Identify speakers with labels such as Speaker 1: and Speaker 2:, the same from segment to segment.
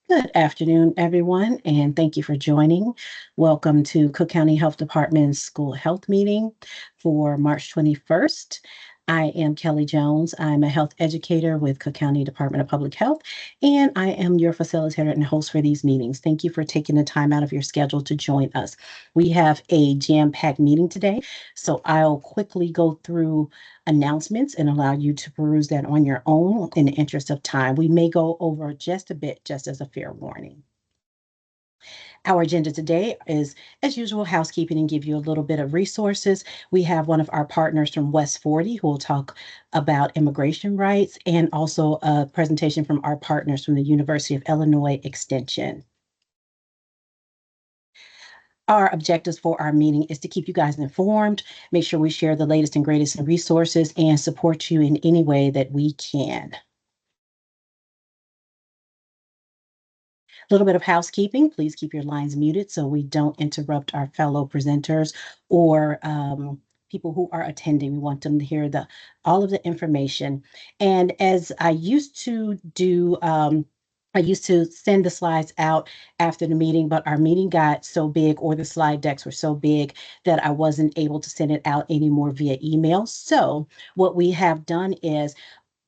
Speaker 1: Good afternoon, everyone, and thank you for joining. Welcome to Cook County Health Department's School Health Meeting for March 21st. I am Kelly Jones. I'm a health educator with Cook County Department of Public Health, and I am your facilitator and host for these meetings. Thank you for taking the time out of your schedule to join us. We have a jam-packed meeting today, so I'll quickly go through announcements and allow you to peruse that on your own in the interest of time. We may go over just a bit, just as a fair warning. Our agenda today is, as usual, housekeeping and give you a little bit of resources. We have one of our partners from West 40 who will talk about immigration rights, and also a presentation from our partners from the University of Illinois Extension. Our objectives for our meeting is to keep you guys informed, make sure we share the latest and greatest in resources, and support you in any way that we can. A little bit of housekeeping. Please keep your lines muted so we don't interrupt our fellow presenters or people who are attending. We want them to hear all of the information. And as I used to do, I used to send the slides out after the meeting, but our meeting got so big, or the slide decks were so big, that I wasn't able to send it out anymore via email. So what we have done is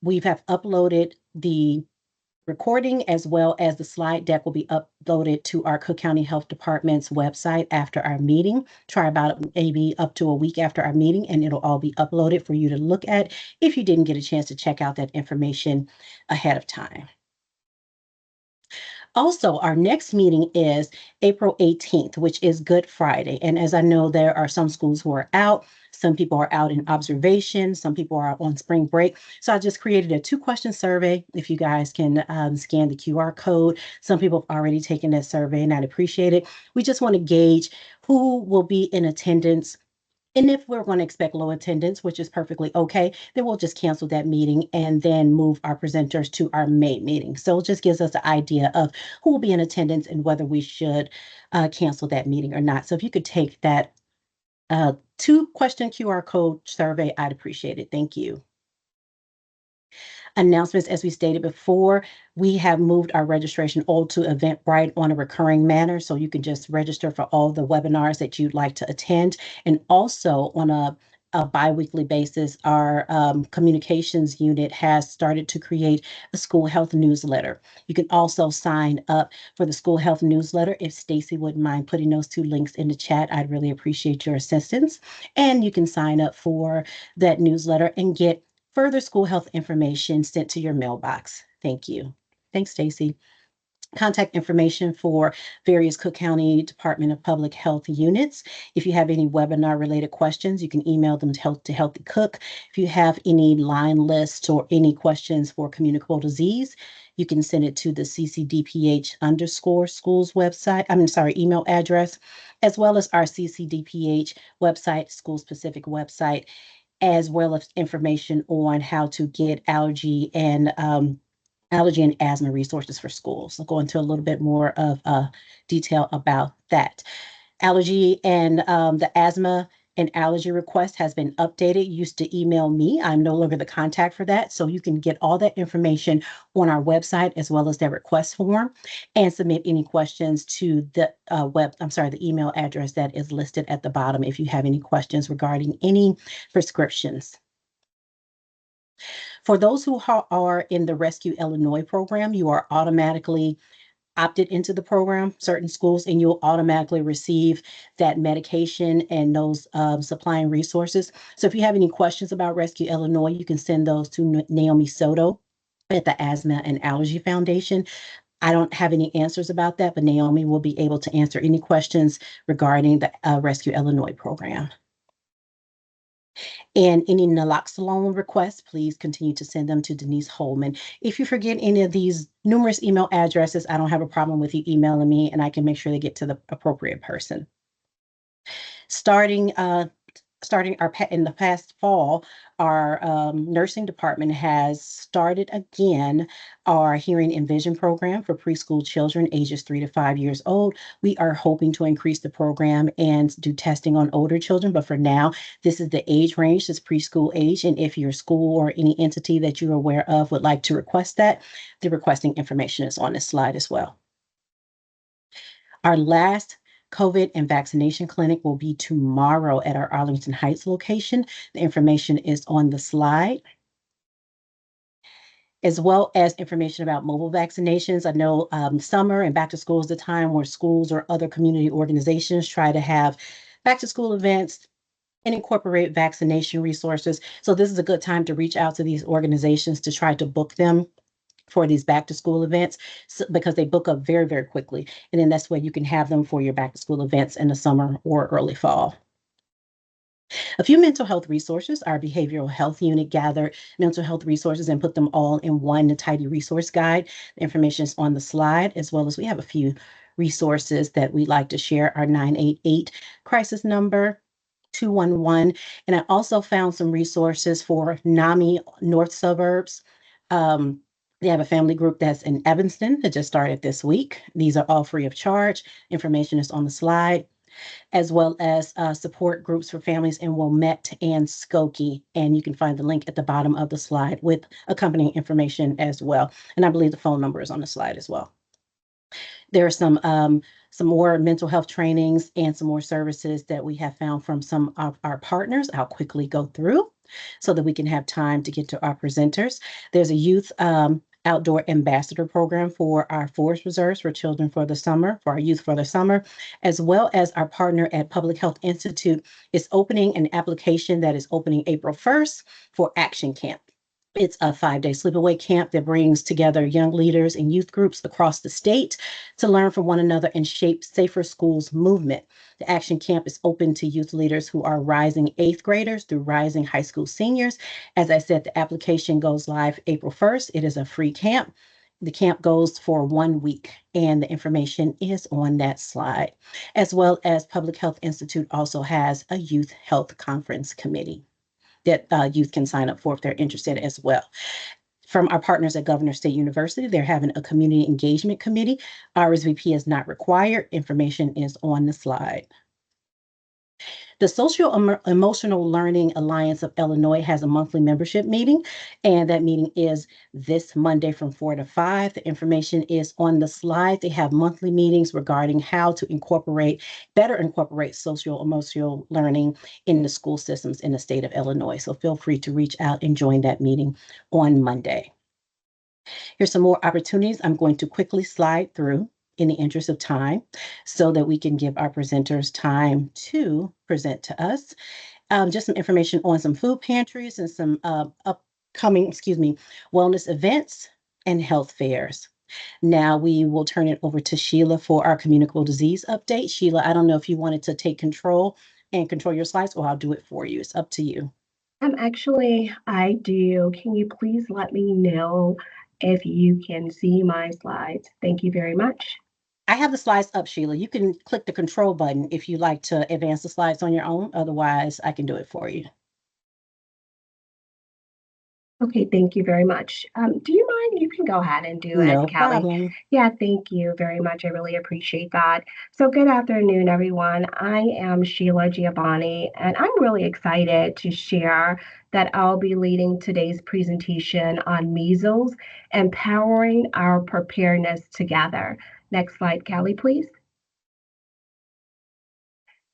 Speaker 1: we have uploaded the recording, as well as the slide deck will be uploaded to our Cook County Health Department's website after our meeting. Try about maybe up to a week after our meeting, and it'll all be uploaded for you to look at if you didn't get a chance to check out that information ahead of time. Also, our next meeting is April 18th, which is Good Friday. And as I know, there are some schools who are out. Some people are out in observation. Some people are on spring break. So I just created a 2-question survey. If you guys can scan the QR code. Some people have already taken that survey, and I'd appreciate it. We just want to gauge who will be in attendance. And if we're going to expect low attendance, which is perfectly okay, then we'll just cancel that meeting and then move our presenters to our main meeting. So it just gives us an idea of who will be in attendance and whether we should cancel that meeting or not. So if you could take that 2-question QR code survey, I'd appreciate it. Thank you. Announcements, as we stated before, we have moved our registration all to Eventbrite on a recurring manner, so you can just register for all the webinars that you'd like to attend. And also on a biweekly basis, our communications unit has started to create a school health newsletter. You can also sign up for the school health newsletter. If Stacy wouldn't mind putting those 2 links in the chat, I'd really appreciate your assistance. And you can sign up for that newsletter and get further school health information sent to your mailbox. Thank you. Thanks, Stacy. Contact information for various Cook County Department of Public Health units. If you have any webinar related questions, you can email them to Healthy Cook. If you have any line lists or any questions for communicable disease, you can send it to the CCDPH _schools website, email address, as well as our CCDPH website, school specific website, as well as information on how to get allergy and asthma resources for schools. I'll go into a little bit more of detail about that. Allergy and the asthma and allergy request has been updated. You used to email me. I'm no longer the contact for that. So you can get all that information on our website, as well as their request form, and submit any questions to the the email address that is listed at the bottom if you have any questions regarding any prescriptions. For those who are in the Rescue Illinois program, you are automatically opted into the program, certain schools, and you'll automatically receive that medication and those supplying resources. So if you have any questions about Rescue Illinois, you can send those to Naomi Soto at the Asthma and Allergy Foundation. I don't have any answers about that, but Naomi will be able to answer any questions regarding the Rescue Illinois program. And any naloxone requests, please continue to send them to Denise Holman. If you forget any of these numerous email addresses, I don't have a problem with you emailing me, and I can make sure they get to the appropriate person. Starting in the past fall, our nursing department has started again our hearing and vision program for preschool children ages 3 to 5 years old. We are hoping to increase the program and do testing on older children, but for now, this is the age range, this preschool age. And if your school or any entity that you're aware of would like to request that, the requesting information is on this slide as well. Our last COVID and vaccination clinic will be tomorrow at our Arlington Heights location. The information is on the slide, as well as information about mobile vaccinations. I know summer and back to school is the time where schools or other community organizations try to have back to school events and incorporate vaccination resources. So this is a good time to reach out to these organizations to try to book them for these back to school events, because they book up very, very quickly. And then that's where you can have them for your back to school events in the summer or early fall. A few mental health resources. Our behavioral health unit gathered mental health resources and put them all in one tidy resource guide. The information is on the slide, as well as we have a few resources that we'd like to share. Our 988 crisis number, 211. And I also found some resources for NAMI North Suburbs. They have a family group that's in Evanston that just started this week. These are all free of charge. Information is on the slide, as well as support groups for families in Wilmette and Skokie. And you can find the link at the bottom of the slide with accompanying information as well. And I believe the phone number is on the slide as well. There are some more mental health trainings and some more services that we have found from some of our partners. I'll quickly go through so that we can have time to get to our presenters. There's a youth outdoor ambassador program for our forest reserves for children for the summer, for our youth for the summer, as well as our partner at Public Health Institute is opening an application that is opening April 1st for Action Camp. It's a 5-day sleepaway camp that brings together young leaders and youth groups across the state to learn from one another and shape safer schools movement. The Action Camp is open to youth leaders who are rising 8th graders through rising high school seniors. As I said, the application goes live April 1st. It is a free camp. The camp goes for 1 week, and the information is on that slide, as well as Public Health Institute also has a youth health conference committee that youth can sign up for if they're interested as well. From our partners at Governor State University, they're having a community engagement committee. RSVP is not required. Information is on the slide. The Social Emotional Learning Alliance of Illinois has a monthly membership meeting, and that meeting is this Monday from 4 to 5. The information is on the slide. They have monthly meetings regarding how to better incorporate social emotional learning in the school systems in the state of Illinois. So feel free to reach out and join that meeting on Monday. Here's some more opportunities I'm going to quickly slide through in the interest of time so that we can give our presenters time to present to us. Just some information on some food pantries and some upcoming, wellness events and health fairs. Now we will turn it over to Sheila for our communicable disease update. Sheila, I don't know if you wanted to take control and control your slides, or I'll do it for you. It's up to you.
Speaker 2: Actually, I do. Can you please let me know if you can see my slides? Thank you very much.
Speaker 1: I have the slides up, Sheila. You can click the control button if you like to advance the slides on your own. Otherwise, I can do it for you.
Speaker 2: Okay, thank you very much. Do you mind? You can go ahead and do it,
Speaker 1: No
Speaker 2: Callie.
Speaker 1: problem.
Speaker 2: Yeah, thank you very much. I really appreciate that. So, good afternoon, everyone. I am Sheila Giovanni, and I'm really excited to share that I'll be leading today's presentation on measles, empowering our preparedness together. Next slide, Callie, please.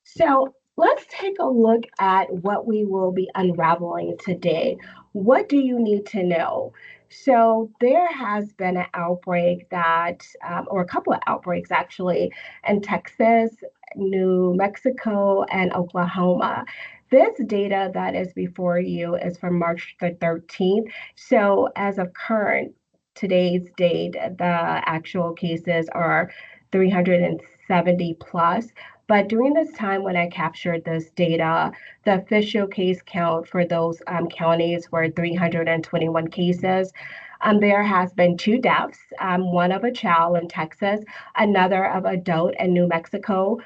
Speaker 2: So let's take a look at what we will be unraveling today. What do you need to know? So there has been an outbreak or a couple of outbreaks actually, in Texas, New Mexico, and Oklahoma. This data that is before you is from March the 13th. So as of today's date, the actual cases are 370 plus. But during this time when I captured this data, the official case count for those counties were 321 cases. There has been 2 deaths, one of a child in Texas, another of adult in New Mexico.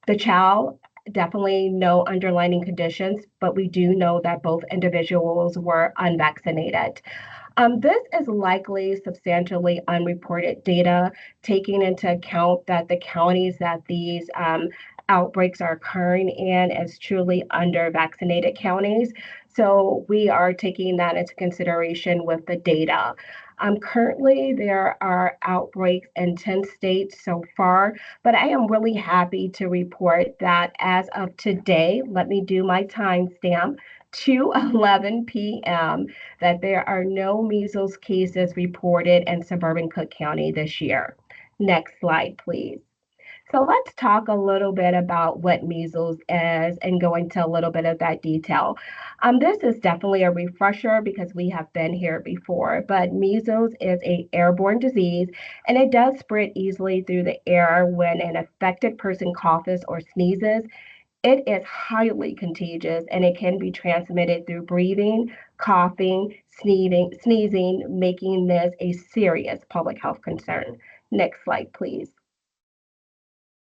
Speaker 2: The child, definitely no underlying conditions, but we do know that both individuals were unvaccinated. This is likely substantially unreported data, taking into account that the counties that these outbreaks are occurring in is truly under vaccinated counties. So we are taking that into consideration with the data. Currently, there are outbreaks in 10 states so far, but I am really happy to report that as of today, let me do my timestamp, 2:11 p.m., that there are no measles cases reported in suburban Cook County this year. Next slide, please. So let's talk a little bit about what measles is and go into a little bit of that detail. This is definitely a refresher because we have been here before, but measles is a airborne disease and it does spread easily through the air when an affected person coughs or sneezes. It is highly contagious and it can be transmitted through breathing, coughing, sneezing, making this a serious public health concern. Next slide, please.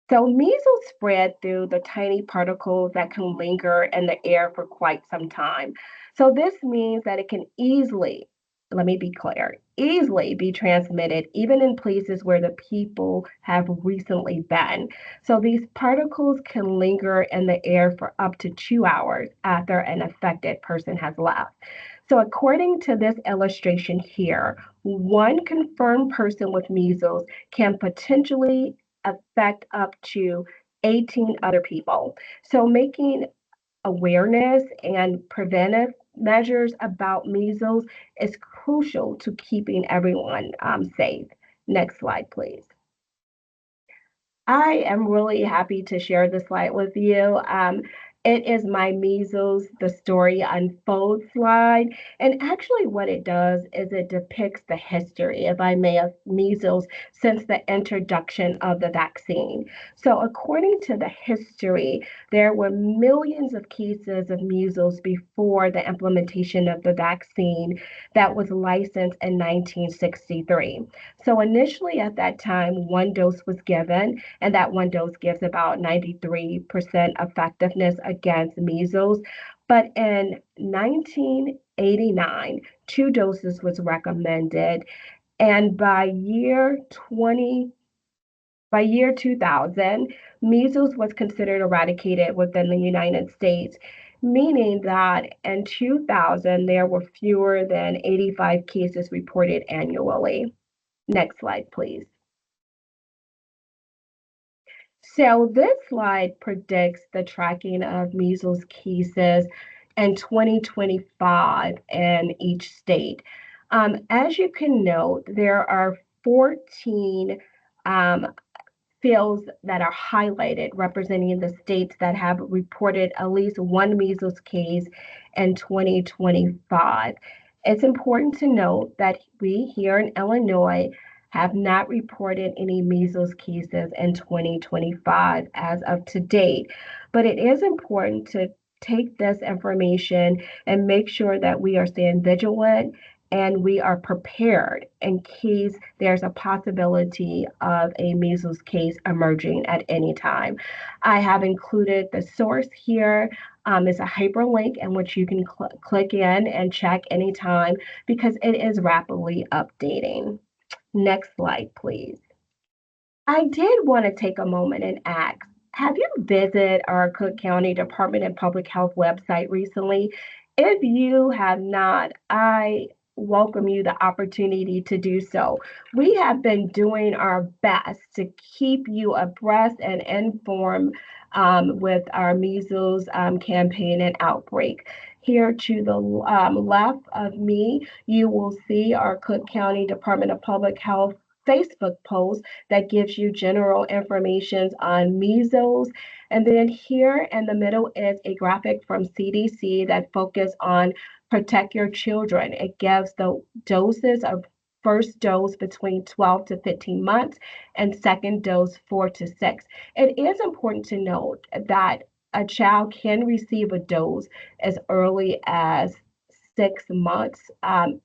Speaker 2: So measles spread through the tiny particles that can linger in the air for quite some time. So this means that it can easily, let me be clear, easily be transmitted even in places where the people have recently been. So these particles can linger in the air for up to 2 hours after an affected person has left. So according to this illustration here, one confirmed person with measles can potentially affect up to 18 other people. So, making awareness and preventive measures about measles is crucial to keeping everyone safe. Next slide, please. I am really happy to share this slide with you. It is my measles, the story unfolds slide. And actually, what it does is it depicts the history, if I may, of measles since the introduction of the vaccine. So, according to the history, there were millions of cases of measles before the implementation of the vaccine that was licensed in 1963. So, initially at that time, one dose was given and that one dose gives about 93% effectiveness against measles. But in 1989, two doses was recommended, and by year 2000, measles was considered eradicated within the United States, meaning that in 2000 there were fewer than 85 cases reported annually. Next slide, please. So this slide predicts the tracking of measles cases in 2025 in each state. As you can note, there are 14 um, fields that are highlighted representing the states that have reported at least one measles case in 2025. It's important to note that we here in Illinois have not reported any measles cases in 2025 as of to date, but it is important to take this information and make sure that we are staying vigilant and we are prepared in case there's a possibility of a measles case emerging at any time. I have included the source here. It's a hyperlink in which you can click in and check anytime because it is rapidly updating. Next slide, please. I did want to take a moment and ask, have you visited our Cook County Department of Public Health website recently? If you have not, I welcome you the opportunity to do so. We have been doing our best to keep you abreast and informed with our measles campaign and outbreak. Here to the left of me, you will see our Cook County Department of Public Health Facebook post that gives you general information on measles. And then here in the middle is a graphic from CDC that focus on protect your children. It gives the doses of first dose between 12 to 15 months and second dose 4 to 6. It is important to note that a child can receive a dose as early as 6 months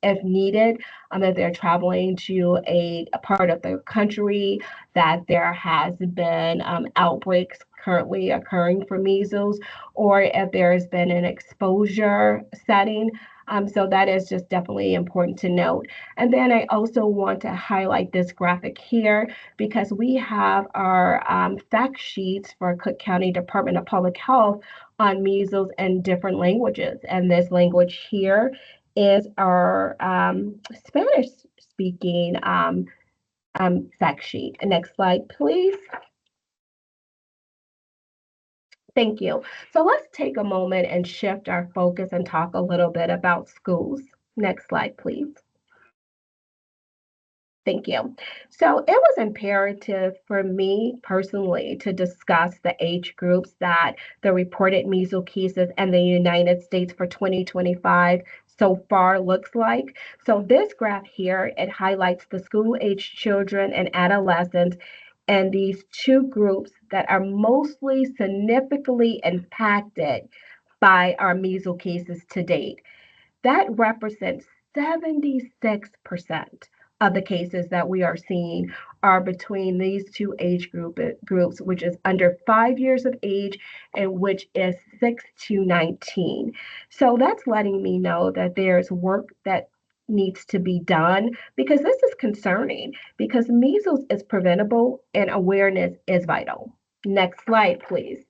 Speaker 2: if needed, if they're traveling to a part of the country that there has been outbreaks currently occurring for measles, or if there has been an exposure setting. So that is just definitely important to note. And then I also want to highlight this graphic here because we have our fact sheets for Cook County Department of Public Health on measles in different languages. And this language here is our Spanish speaking fact sheet. Next slide, please. Thank you. So let's take a moment and shift our focus and talk a little bit about schools. Next slide, please. Thank you. So it was imperative for me personally to discuss the age groups that the reported measles cases in the United States for 2025 so far looks like. So this graph here, it highlights the school age children and adolescents and these two groups that are mostly significantly impacted by our measles cases to date. That represents 76% of the cases that we are seeing are between these two groups, which is under 5 years of age and which is 6 to 19. So that's letting me know that there's work that needs to be done because this is concerning because measles is preventable and awareness is vital. Next slide, please.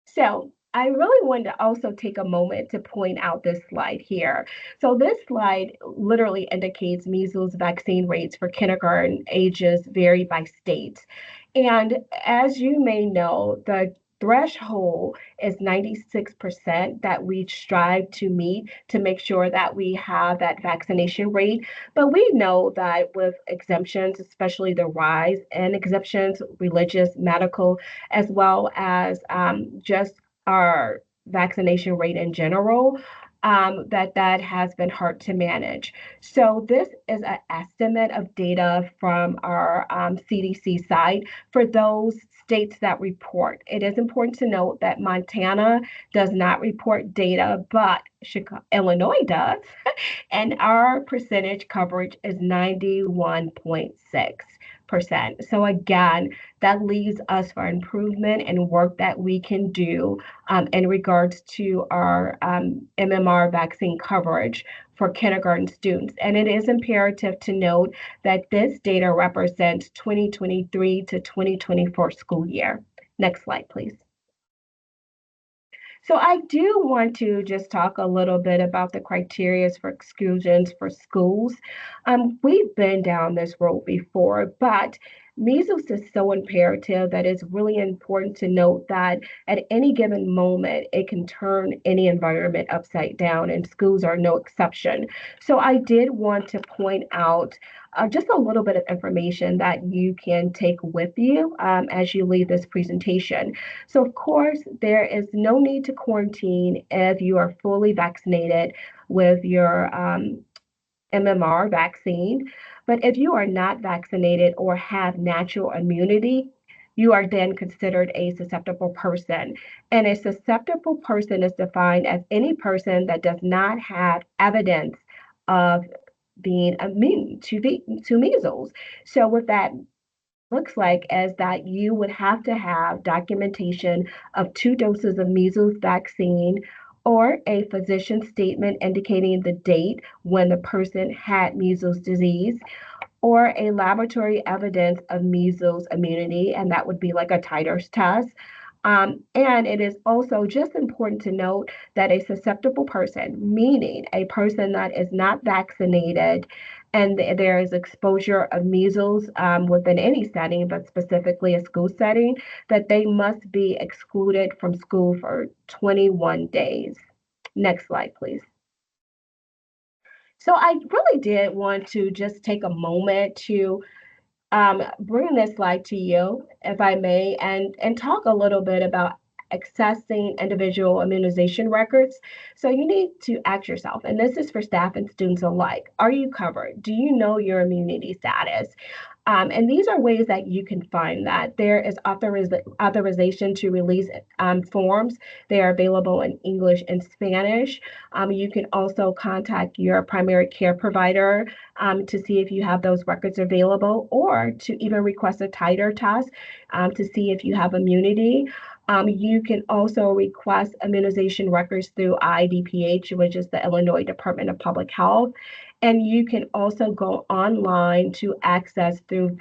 Speaker 2: So I really wanted to also take a moment to point out this slide here. So this slide literally indicates measles vaccine rates for kindergarten ages vary by state. And as you may know, the threshold is 96% that we strive to meet to make sure that we have that vaccination rate. But we know that with exemptions, especially the rise in exemptions, religious, medical, as well as just our vaccination rate in general, that has been hard to manage. So this is an estimate of data from our CDC site for those states that report. It is important to note that Montana does not report data, but Illinois does, and our percentage coverage is 91.6%. So again, that leaves us for improvement and work that we can do in regards to our MMR vaccine coverage for kindergarten students. And it is imperative to note that this data represents 2023 to 2024 school year. Next slide, please. So I do want to just talk a little bit about the criteria for exclusions for schools. We've been down this road before, but measles is so imperative that it's really important to note that at any given moment, it can turn any environment upside down, and schools are no exception. So I did want to point out just a little bit of information that you can take with you as you leave this presentation. So, of course, there is no need to quarantine if you are fully vaccinated with your MMR vaccine. But if you are not vaccinated or have natural immunity, you are then considered a susceptible person. And a susceptible person is defined as any person that does not have evidence of being immune to measles. So, with that looks like is that you would have to have documentation of 2 doses of measles vaccine or a physician statement indicating the date when the person had measles disease or a laboratory evidence of measles immunity, and that would be like a titers test. And it is also just important to note that a susceptible person, meaning a person that is not vaccinated, and there is exposure of measles within any setting, but specifically a school setting, that they must be excluded from school for 21 days. Next slide, please. So I really did want to just take a moment to bring this slide to you, if I may, and talk a little bit about accessing individual immunization records. So you need to ask yourself, and this is for staff and students alike, are you covered? Do you know your immunity status? And these are ways that you can find that. There is authorization to release forms. They are available in English and Spanish. You can also contact your primary care provider to see if you have those records available or to even request a titer test to see if you have immunity. You can also request immunization records through IDPH, which is the Illinois Department of Public Health. And you can also go online to access through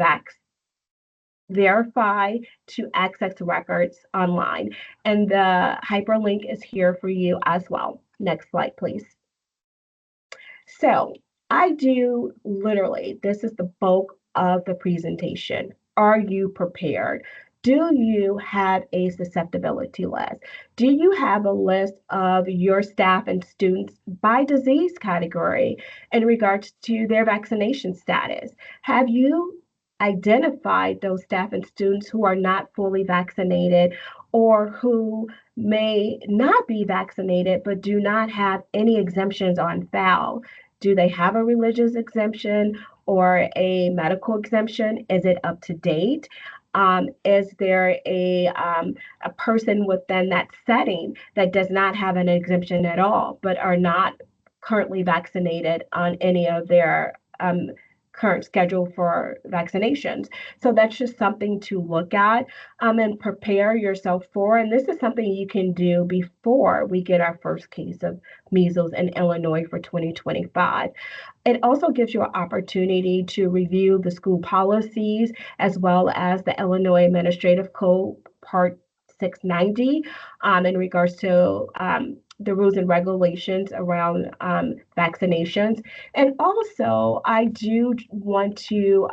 Speaker 2: Verify to access records online. And the hyperlink is here for you as well. Next slide, please. So I do literally, this is the bulk of the presentation. Are you prepared? Do you have a susceptibility list? Do you have a list of your staff and students by disease category in regards to their vaccination status? Have you identified those staff and students who are not fully vaccinated or who may not be vaccinated but do not have any exemptions on file? Do they have a religious exemption or a medical exemption? Is it up to date? Is there a person within that setting that does not have an exemption at all, but are not currently vaccinated on any of their current schedule for vaccinations? So that's just something to look at and prepare yourself for. And this is something you can do before we get our first case of measles in Illinois for 2025. It also gives you an opportunity to review the school policies as well as the Illinois Administrative Code Part 690 in regards to the rules and regulations around vaccinations. And also, I do want to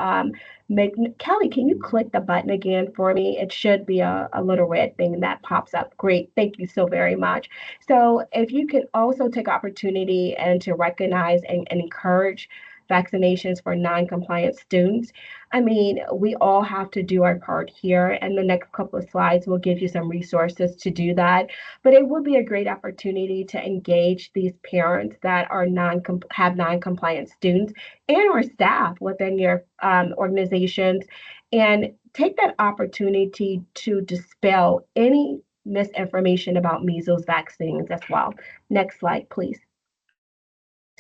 Speaker 2: make Kelly, can you click the button again for me? It should be a little red thing that pops up. Great. Thank you so very much. So if you can also take opportunity and to recognize and encourage vaccinations for non-compliant students. I mean, we all have to do our part here, and the next couple of slides will give you some resources to do that. But it would be a great opportunity to engage these parents that are have non-compliant students and or staff within your organizations, and take that opportunity to dispel any misinformation about measles vaccines as well. Next slide, please.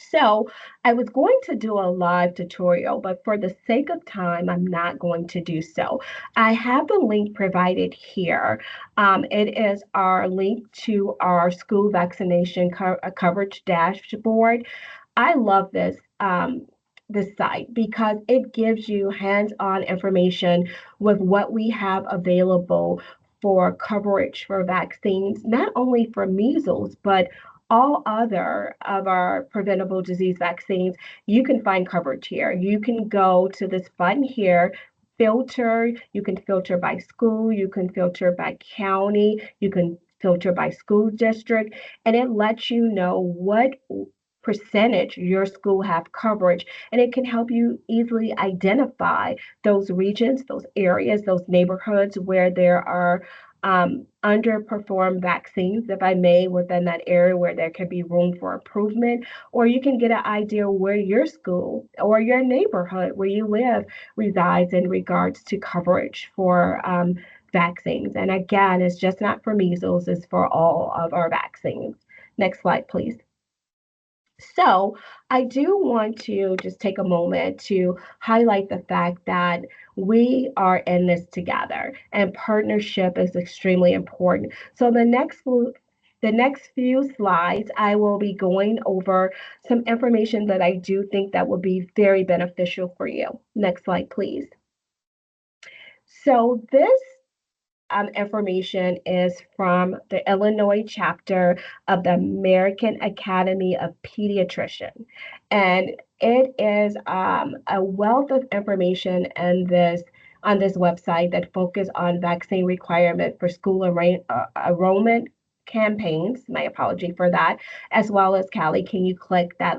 Speaker 2: So I was going to do a live tutorial, but for the sake of time, I'm not going to do so. I have the link provided here. It is our link to our school vaccination coverage dashboard. I love this site because it gives you hands-on information with what we have available for coverage for vaccines, not only for measles, but all other of our preventable disease vaccines. You can find coverage here. You can go to this button here, filter. You can filter by school, you can filter by county, you can filter by school district, and it lets you know what percentage your school have coverage, and it can help you easily identify those regions, those areas, those neighborhoods where there are underperformed vaccines, if I may, within that area where there could be room for improvement. Or you can get an idea where your school or your neighborhood where you live resides in regards to coverage for vaccines. And again, it's just not for measles, it's for all of our vaccines. Next slide, please. So, I do want to just take a moment to highlight the fact that we are in this together and partnership is extremely important. So, the next few slides, I will be going over some information that I do think that will be very beneficial for you. Next slide, please. So, this information is from the Illinois chapter of the American Academy of Pediatricians. And it is a wealth of information in this on this website that focus on vaccine requirement for school enrollment campaigns. My apology for that. As well as, Callie, can you click that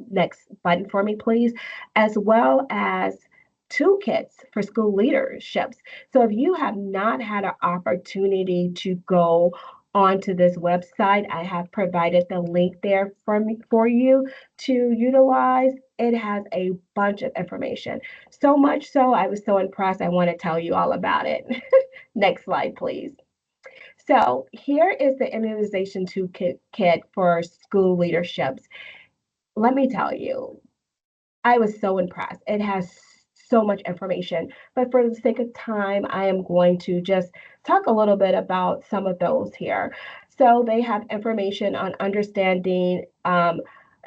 Speaker 2: next button for me, please? As well as toolkits for school leaderships. So if you have not had an opportunity to go onto this website, I have provided the link there for you to utilize. It has a bunch of information. So much so, I was so impressed, I want to tell you all about it. Next slide, please. So here is the immunization toolkit for school leaderships. Let me tell you, I was so impressed. It has so much information. But for the sake of time, I am going to just talk a little bit about some of those here. So they have information on understanding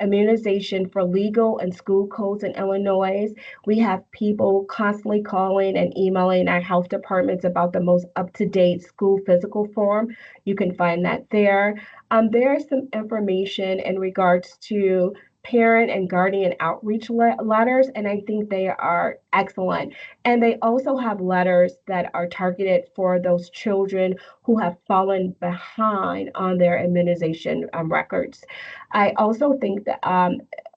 Speaker 2: immunization for legal and school codes in Illinois. We have people constantly calling and emailing our health departments about the most up to date school physical form. You can find that there. There's some information in regards to parent and guardian outreach letters, and I think they are excellent. And they also have letters that are targeted for those children who have fallen behind on their immunization records. I also think that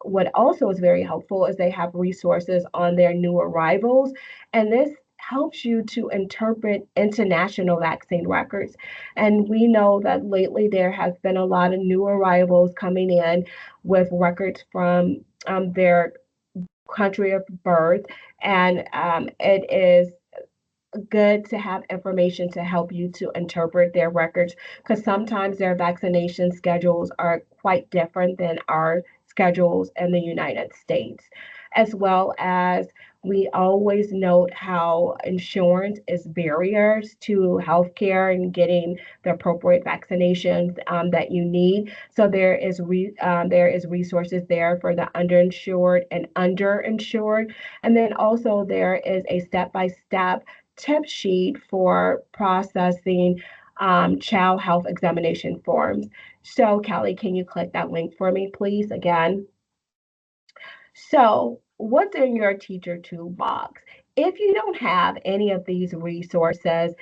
Speaker 2: what also is very helpful is they have resources on their new arrivals, and this helps you to interpret international vaccine records. And we know that lately there has been a lot of new arrivals coming in with records from their country of birth, and it is good to have information to help you to interpret their records because sometimes their vaccination schedules are quite different than our schedules in the United States. As well as we always note how insurance is barriers to healthcare and getting the appropriate vaccinations that you need. So there is resources there for the underinsured and underinsured, and then also there is a step-by-step tip sheet for processing child health examination forms. So, Kelly, can you click that link for me, please, again? So, what's in your teacher toolbox? If you don't have any of these resources,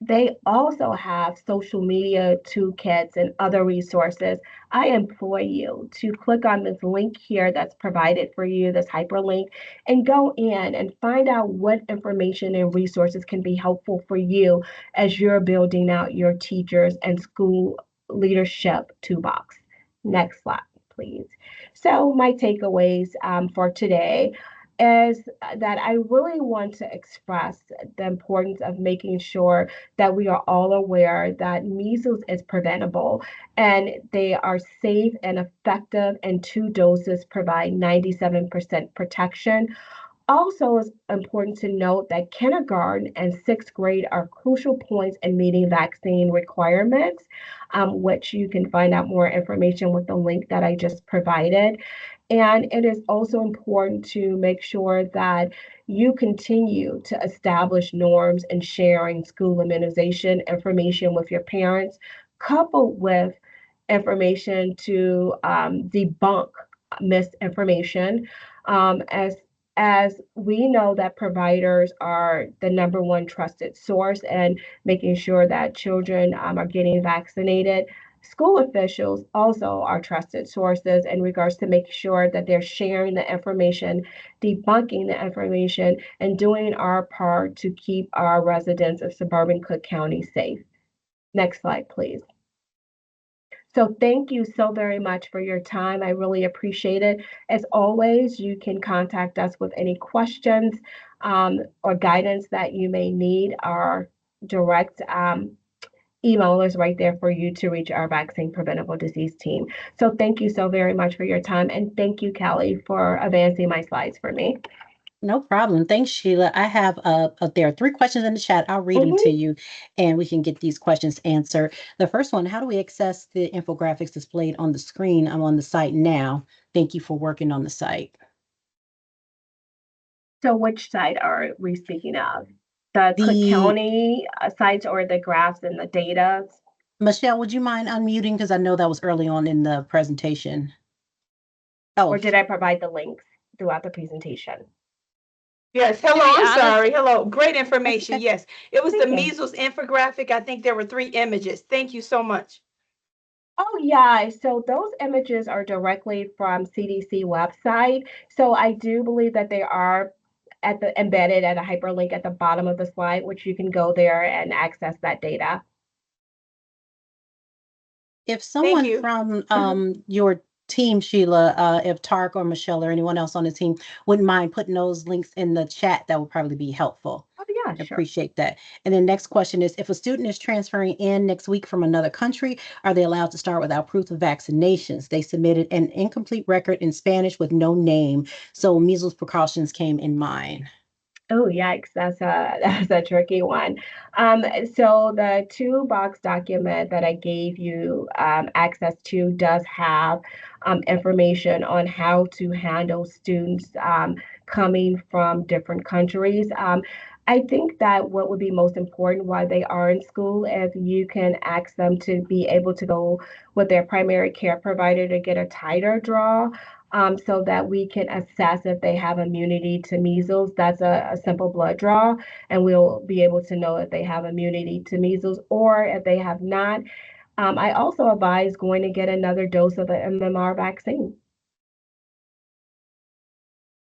Speaker 2: they also have social media toolkits and other resources. I implore you to click on this link here that's provided for you, this hyperlink, and go in and find out what information and resources can be helpful for you as you're building out your teachers and school leadership toolbox. Next slide, please. So, my takeaways for today is that I really want to express the importance of making sure that we are all aware that measles is preventable and they are safe and effective, and two doses provide 97% protection. Also, it's important to note that kindergarten and sixth grade are crucial points in meeting vaccine requirements, which you can find out more information with the link that I just provided. And it is also important to make sure that you continue to establish norms in sharing school immunization information with your parents, coupled with information to debunk misinformation. As we know that providers are the number one trusted source and making sure that children are getting vaccinated. School officials also are trusted sources in regards to making sure that they're sharing the information, debunking the information, and doing our part to keep our residents of suburban Cook County safe. Next slide, please. So thank you so very much for your time. I really appreciate it. As always, you can contact us with any questions or guidance that you may need. Our direct email is right there for you to reach our vaccine preventable disease team. So thank you so very much for your time. And thank you, Kelly, for advancing my slides for me.
Speaker 1: No problem. Thanks, Sheila. I have there are three questions in the chat. I'll read them to
Speaker 2: Mhm.
Speaker 1: you and we can get these questions answered. The first one, how do we access the infographics displayed on the screen? I'm on the site now. Thank you for working on the site.
Speaker 2: So which side are we speaking of? The Cook
Speaker 1: The
Speaker 2: County sites or the graphs and the data?
Speaker 1: Michelle, would you mind unmuting? Because I know that was early on in the presentation. Oh,
Speaker 2: Or did I provide the links throughout the presentation?
Speaker 3: Yes,
Speaker 4: To
Speaker 3: hello,
Speaker 4: be
Speaker 3: I'm
Speaker 4: honest,
Speaker 3: sorry. Hello, great
Speaker 2: That's
Speaker 3: information.
Speaker 2: okay.
Speaker 3: Yes, it was the
Speaker 2: Thank you.
Speaker 3: measles infographic. I think there were 3 images. Thank you so much.
Speaker 2: Oh yeah, so those images are directly from CDC website. So I do believe that they are at the embedded at a hyperlink at the bottom of the slide, which you can go there and access that data.
Speaker 1: if
Speaker 3: Thank
Speaker 1: someone
Speaker 3: you.
Speaker 1: from your team, Sheila, if Tark or Michelle or anyone else on the team wouldn't mind putting those links in the chat, that would probably be helpful.
Speaker 2: Oh yeah, sure.
Speaker 1: Appreciate that. And then next question is, if a student is transferring in next week from another country, are they allowed to start without proof of vaccinations? They submitted an incomplete record in Spanish with no name, so measles precautions came in mind.
Speaker 2: Oh, yikes, that's a tricky one. So the toolbox document that I gave you access to does have information on how to handle students coming from different countries. I think that what would be most important while they are in school, if you can ask them to be able to go with their primary care provider to get a titer draw, so that we can assess if they have immunity to measles. That's a simple blood draw, and we'll be able to know if they have immunity to measles or if they have not. I also advise going to get another dose of the MMR vaccine.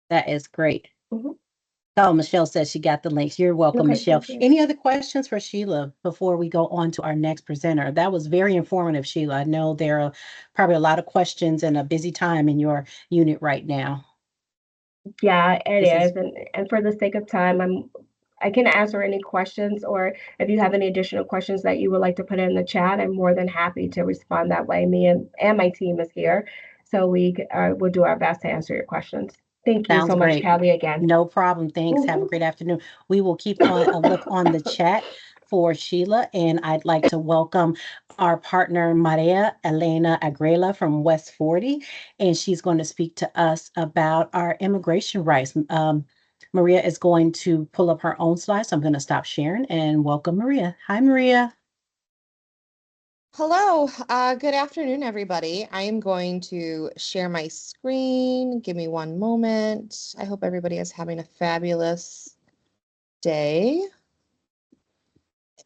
Speaker 1: That is great.
Speaker 2: Mhm.
Speaker 1: Oh, Michelle says she got the links. You're welcome,
Speaker 2: Okay,
Speaker 1: Michelle.
Speaker 2: thank you.
Speaker 1: Any other questions for Sheila before we go on to our next presenter? That was very informative, Sheila. I know there are probably a lot of questions and a busy time in your unit right now.
Speaker 2: Yeah, it
Speaker 1: This
Speaker 2: is.
Speaker 1: is
Speaker 2: And for the sake of time, I can answer any questions, or if you have any additional questions that you would like to put in the chat, I'm more than happy to respond that way. Me and my team is here, so we'll do our best to answer your questions. Thank you
Speaker 1: Sounds
Speaker 2: so much,
Speaker 1: great.
Speaker 2: Callie, again.
Speaker 1: No problem. Thanks. Have a
Speaker 2: Mhm.
Speaker 1: great afternoon. We will keep on a look on the chat for Sheila, and I'd like to welcome our partner Maria Elena Agrela from West 40, and she's going to speak to us about our immigration rights. Maria is going to pull up her own slides, so I'm going to stop sharing and welcome Maria. Hi, Maria.
Speaker 4: Hello, good afternoon, everybody. I am going to share my screen. Give me one moment. I hope everybody is having a fabulous day.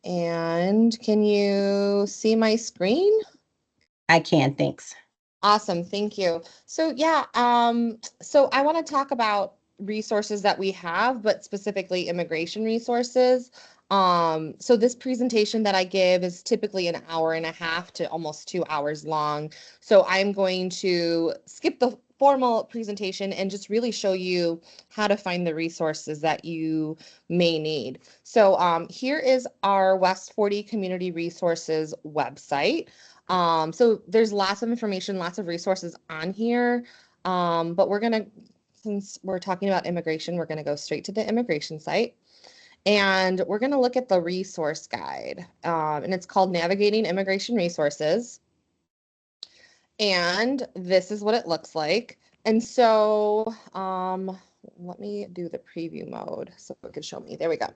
Speaker 4: And can you see my screen?
Speaker 1: I can, thanks.
Speaker 4: Awesome, thank you. So yeah, so I want to talk about resources that we have, but specifically immigration resources. So this presentation that I give is typically an hour and a half to almost 2 hours long. So I'm going to skip the formal presentation and just really show you how to find the resources that you may need. So here is our West 40 Community Resources website. So there's lots of information, lots of resources on here. But since we're talking about immigration, we're gonna go straight to the immigration site. And we're gonna look at the resource guide. And it's called Navigating Immigration Resources. And this is what it looks like. And so let me do the preview mode so it can show me. There we go.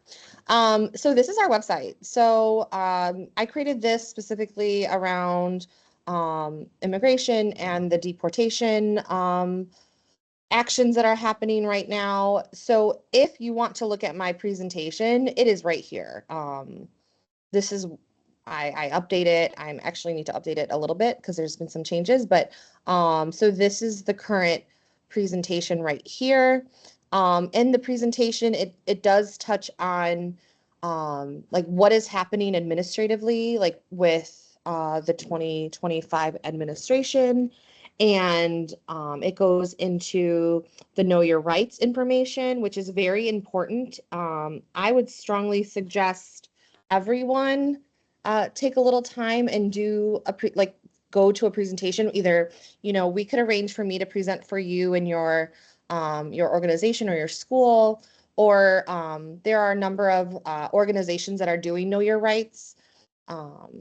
Speaker 4: So this is our website. So I created this specifically around immigration and the deportation actions that are happening right now. So if you want to look at my presentation, it is right here. This is I update it. I actually need to update it a little bit because there's been some changes, but so this is the current presentation right here. In the presentation, it does touch on like what is happening administratively, like with the 2025 administration, and it goes into the Know Your Rights information, which is very important. I would strongly suggest everyone take a little time and do go to a presentation. Either, we could arrange for me to present for you and your organization or your school, or there are a number of organizations that are doing Know Your Rights.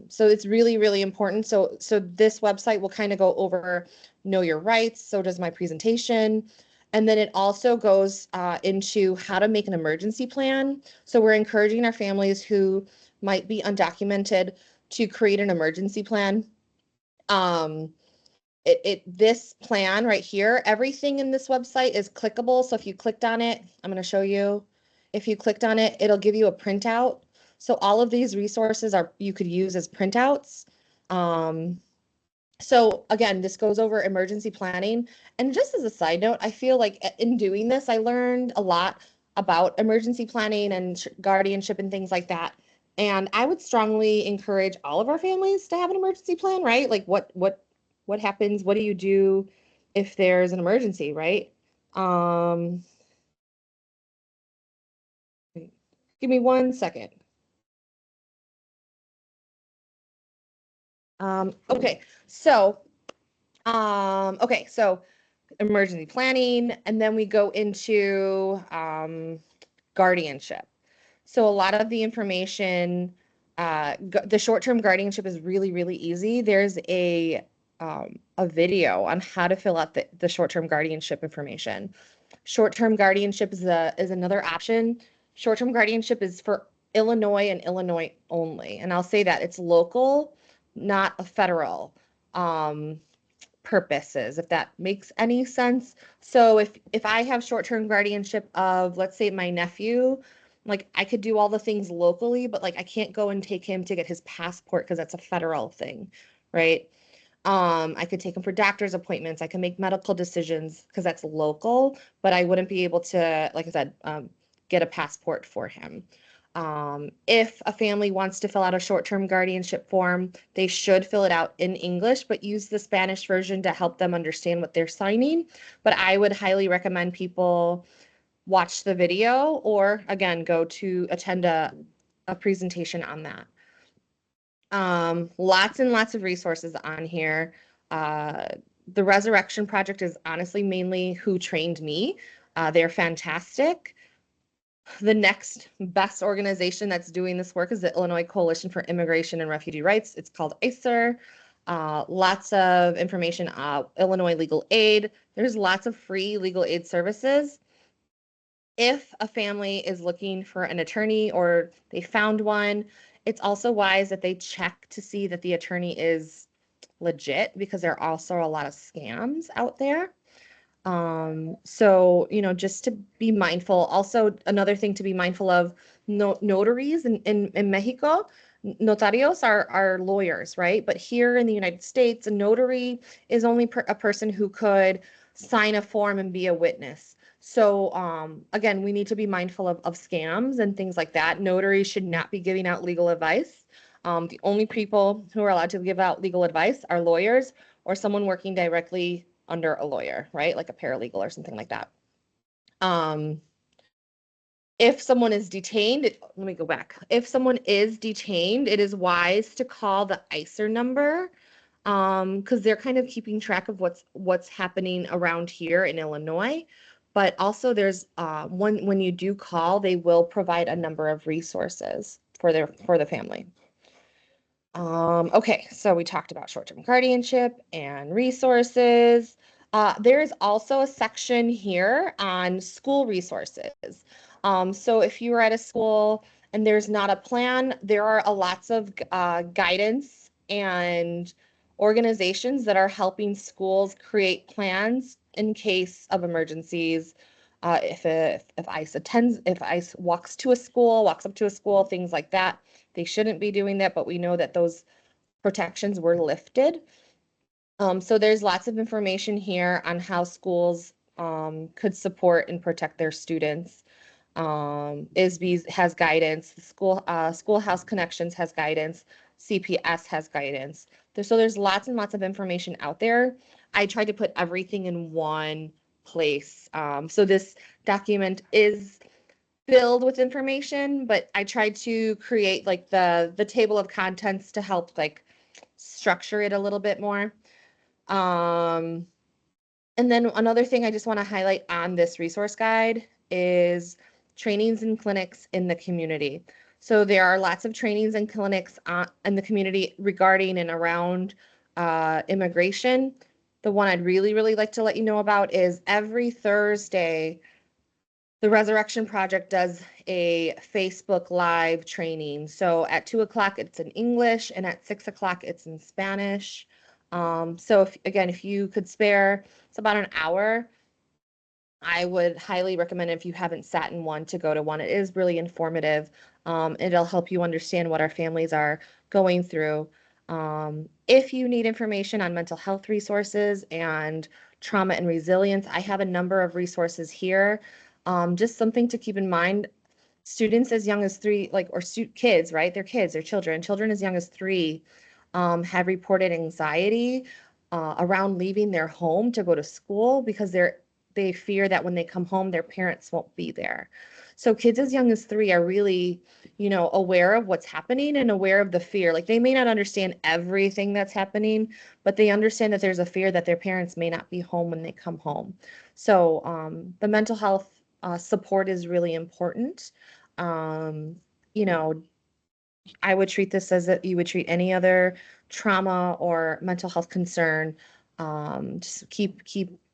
Speaker 4: So it's really, really important. So this website will kind of go over Know Your Rights. So does my presentation. And then it also goes into how to make an emergency plan. So we're encouraging our families who might be undocumented to create an emergency plan. This plan right here, everything in this website is clickable. So if you clicked on it, I'm going to show you. If you clicked on it, it'll give you a printout. So all of these resources you could use as printouts. So again, this goes over emergency planning. And just as a side note, I feel like in doing this, I learned a lot about emergency planning and guardianship and things like that. And I would strongly encourage all of our families to have an emergency plan, right? Like what happens? What do you do if there's an emergency, right? Um, Give me 1 second. Okay, so okay, so emergency planning, and then we go into guardianship. So a lot of the information, the short-term guardianship is really, really easy. There's a video on how to fill out the short-term guardianship information. Short-term guardianship is another option. Short-term guardianship is for Illinois and Illinois only. And I'll say that it's local, not a federal purposes, if that makes any sense. So if I have short-term guardianship of, let's say, my nephew, like I could do all the things locally, but like I can't go and take him to get his passport because that's a federal thing, right? I could take him for doctor's appointments. I can make medical decisions because that's local, but I wouldn't be able to, like I said, get a passport for him. If a family wants to fill out a short-term guardianship form, they should fill it out in English, but use the Spanish version to help them understand what they're signing. But I would highly recommend people watch the video or, again, go to attend a presentation on that. Lots and lots of resources on here. The Resurrection Project is honestly mainly who trained me. They're fantastic. The next best organization that's doing this work is the Illinois Coalition for Immigration and Refugee Rights. It's called ICER. Lots of information, Illinois Legal Aid. There's lots of free legal aid services. If a family is looking for an attorney or they found one, it's also wise that they check to see that the attorney is legit, because there are also a lot of scams out there. So, just to be mindful. Also, another thing to be mindful of, notaries in Mexico, notarios are lawyers, right? But here in the United States, a notary is only a person who could sign a form and be a witness. So, again, we need to be mindful of scams and things like that. Notaries should not be giving out legal advice. The only people who are allowed to give out legal advice are lawyers or someone working directly under a lawyer, right? Like a paralegal or something like that. If someone is detained, let me go back. If someone is detained, it is wise to call the ICER number, because they're kind of keeping track of what's happening around here in Illinois. But also there's when you do call, they will provide a number of resources for the family. Okay, so we talked about short-term guardianship and resources. There is also a section here on school resources. So if you are at a school and there's not a plan, there are lots of guidance and organizations that are helping schools create plans in case of emergencies. If ICE walks up to a school, things like that. They shouldn't be doing that, but we know that those protections were lifted. So there's lots of information here on how schools could support and protect their students. ISB has guidance. The Schoolhouse Connections has guidance. CPS has guidance. So there's lots and lots of information out there. I tried to put everything in one place. So this document is filled with information, but I tried to create like the table of contents to help like structure it a little bit more. And then another thing I just want to highlight on this resource guide is trainings and clinics in the community. So there are lots of trainings and clinics in the community regarding and around immigration. The one I'd really, really like to let you know about is every Thursday, the Resurrection Project does a Facebook Live training. So at 2 o'clock, it's in English, and at 6 o'clock, it's in Spanish. So if you could spare, it's about an hour. I would highly recommend, if you haven't sat in one, to go to one. It is really informative. It'll help you understand what our families are going through. If you need information on mental health resources and trauma and resilience, I have a number of resources here. Just something to keep in mind, students as young as 3, kids, right? They're kids, they're children. Children as young as 3 have reported anxiety around leaving their home to go to school because they fear that when they come home, their parents won't be there. So kids as young as 3 are really, aware of what's happening and aware of the fear. Like, they may not understand everything that's happening, but they understand that there's a fear that their parents may not be home when they come home. So the mental health support is really important. You know, I would treat this as that you would treat any other trauma or mental health concern. Just keep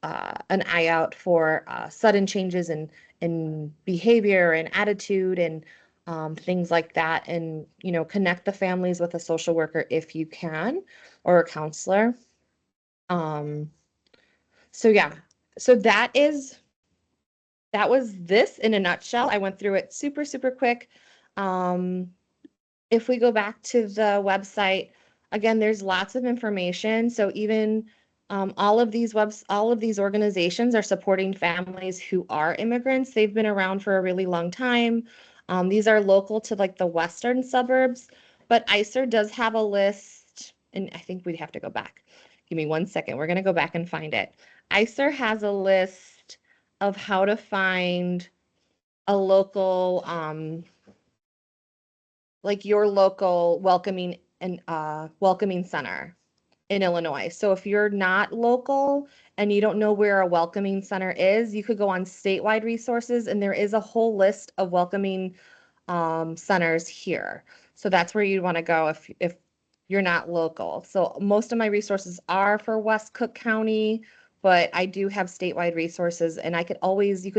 Speaker 4: an eye out for sudden changes in behavior and attitude and things like that, and connect the families with a social worker if you can, or a counselor. Um, so yeah, so that was this in a nutshell. I went through it super quick. Um, if we go back to the website, again, there's lots of information. So even all of these organizations are supporting families who are immigrants. They've been around for a really long time. These are local to like the western suburbs, but ICER does have a list, and I think we'd have to go back. Give me 1 second. We're going to go back and find it. ICER has a list of how to find a local like your local welcoming center in Illinois. So if you're not local and you don't know where a welcoming center is, you could go on statewide resources, and there is a whole list of welcoming centers here. So that's where you'd want to go if you're not local. So most of my resources are for West Cook County, but I do have statewide resources, and you could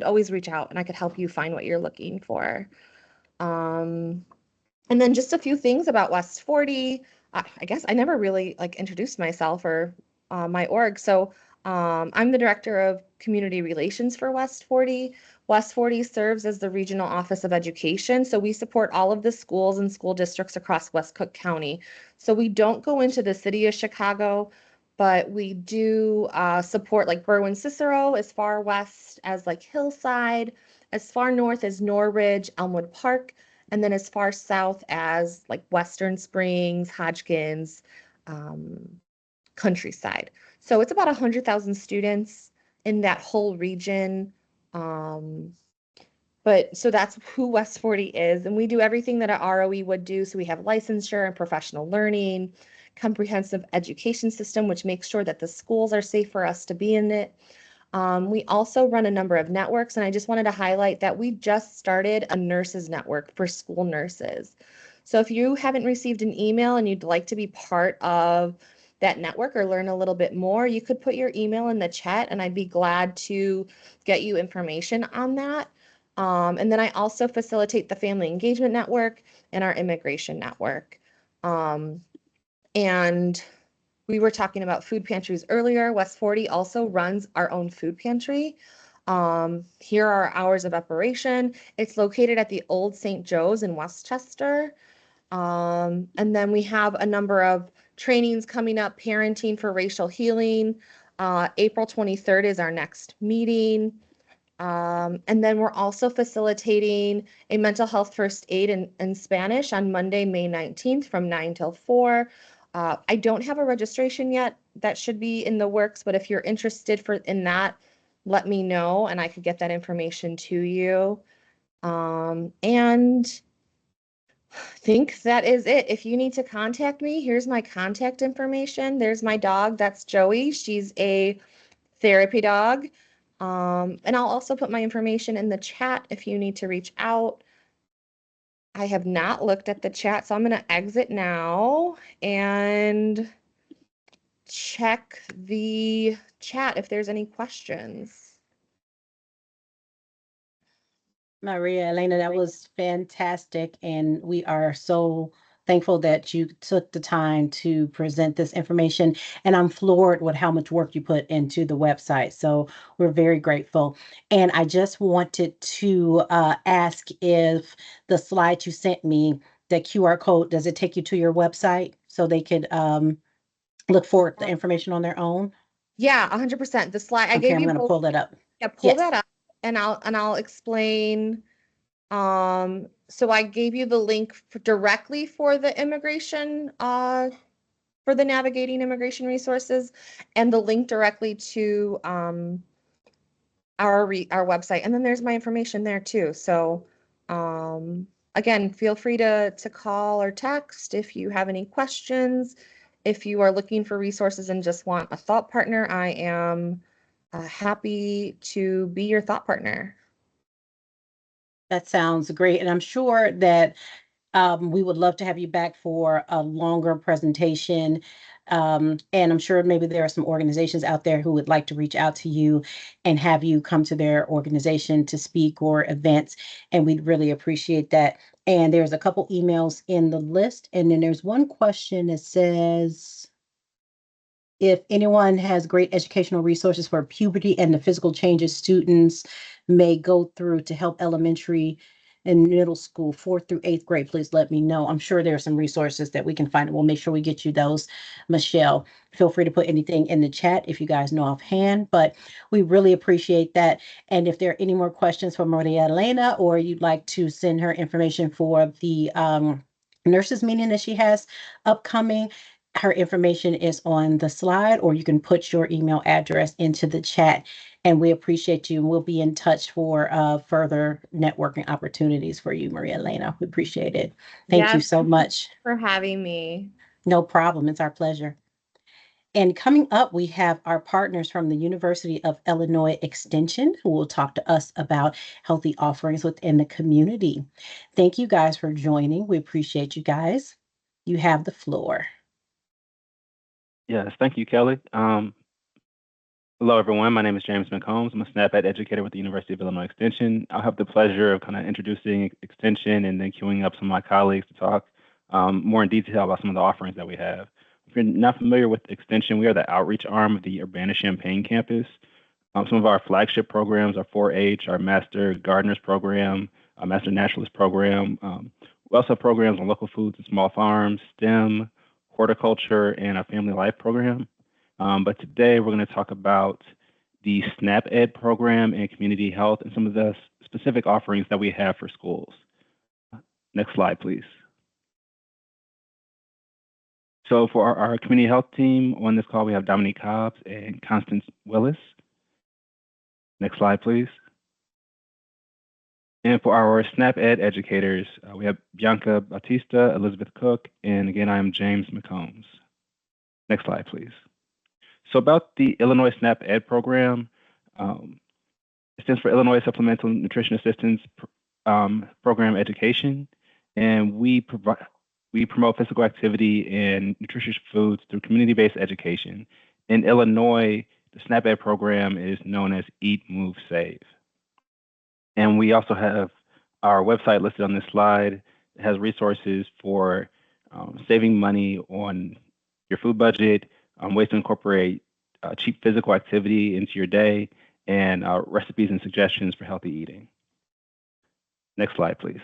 Speaker 4: always reach out and I could help you find what you're looking for. Um, and then just a few things about West 40. I guess I never really like introduced myself or my org. So I'm the director of community relations for West 40. West 40 serves as the regional office of education. So we support all of the schools and school districts across West Cook County. So we don't go into the city of Chicago, but we do support like Berwyn-Cicero, as far west as like Hillside, as far north as Norridge, Elmwood Park, and then as far south as like Western Springs, Hodgkins, um, Countryside. So it's about 100,000 students in that whole region. Um, but so that's who West 40 is. And we do everything that a ROE would do. So we have licensure and professional learning, comprehensive education system, which makes sure that the schools are safe for us to be in it. We also run a number of networks, and I just wanted to highlight that we just started a nurses network for school nurses. So if you haven't received an email and you'd like to be part of that network or learn a little bit more, you could put your email in the chat and I'd be glad to get you information on that. And then I also facilitate the Family Engagement Network and our Immigration Network. And we were talking about food pantries earlier. West 40 also runs our own food pantry. Here are our hours of operation. It's located at the Old St. Joe's in Westchester. And then we have a number of trainings coming up, parenting for racial healing. April 23rd is our next meeting. And then we're also facilitating a mental health first aid in Spanish on Monday, May 19th from 9 till 4. I don't have a registration yet. That should be in the works, but if you're interested in that, let me know and I could get that information to you. And I think that is it. If you need to contact me, here's my contact information. There's my dog. That's Joey. She's a therapy dog. And I'll also put my information in the chat if you need to reach out. I have not looked at the chat, so I'm going to exit now and check the chat if there's any questions.
Speaker 1: Maria Elena, that was fantastic. And we are so thankful that you took the time to present this information. And I'm floored with how much work you put into the website. So we're very grateful. And I just wanted to ask if the slide you sent me, the QR code, does it take you to your website so they could look for the information on their own?
Speaker 4: Yeah, 100%. The slide I
Speaker 1: Okay,
Speaker 4: gave
Speaker 1: I'm
Speaker 4: you
Speaker 1: going to
Speaker 4: both.
Speaker 1: pull that up.
Speaker 4: Yeah, pull
Speaker 1: Yes.
Speaker 4: that up and I'll explain. So I gave you the link directly for the immigration, for the navigating immigration resources, and the link directly to our website. And then there's my information there too. So again, feel free to call or text if you have any questions. If you are looking for resources and just want a thought partner, I am happy to be your thought partner.
Speaker 1: That sounds great. And I'm sure that we would love to have you back for a longer presentation. And I'm sure maybe there are some organizations out there who would like to reach out to you and have you come to their organization to speak or events. And we'd really appreciate that. And there's a couple emails in the list. And then there's one question that says, if anyone has great educational resources for puberty and the physical changes students may go through to help elementary and middle school, fourth through eighth grade, please let me know. I'm sure there are some resources that we can find. We'll make sure we get you those, Michelle. Feel free to put anything in the chat if you guys know offhand, but we really appreciate that. And if there are any more questions for Maria Elena, or you'd like to send her information for the nurses meeting that she has upcoming, her information is on the slide, or you can put your email address into the chat. And we appreciate you. We'll be in touch for further networking opportunities for you, Maria Elena. We appreciate it. Thank you
Speaker 4: Yes,
Speaker 1: so much.
Speaker 4: for having me.
Speaker 1: No problem. It's our pleasure. And coming up, we have our partners from the University of Illinois Extension who will talk to us about healthy offerings within the community. Thank you guys for joining. We appreciate you guys. You have the floor.
Speaker 5: Yes, thank you, Kelly. Hello, everyone. My name is James McCombs. I'm a SNAP Ed educator with the University of Illinois Extension. I'll have the pleasure of kind of introducing Extension and then queuing up some of my colleagues to talk more in detail about some of the offerings that we have. If you're not familiar with Extension, we are the outreach arm of the Urbana-Champaign campus. Some of our flagship programs are 4-H, our Master Gardeners program, our Master Naturalist program. We also have programs on local foods and small farms, STEM, horticulture, and our Family Life program. But today we're going to talk about the SNAP Ed program and community health and some of the specific offerings that we have for schools. Next slide, please. So for our community health team on this call, we have Dominique Cobbs and Constance Willis. Next slide, please. And for our SNAP Ed educators, we have Bianca Bautista, Elizabeth Cook, and again, I'm James McCombs. Next slide, please. So about the Illinois SNAP Ed program, it stands for Illinois Supplemental Nutrition Assistance Program Education, and we promote physical activity and nutritious foods through community-based education. In Illinois, the SNAP Ed program is known as Eat, Move, Save. And we also have our website listed on this slide. It has resources for saving money on your food budget, ways to incorporate cheap physical activity into your day, and recipes and suggestions for healthy eating. Next slide, please.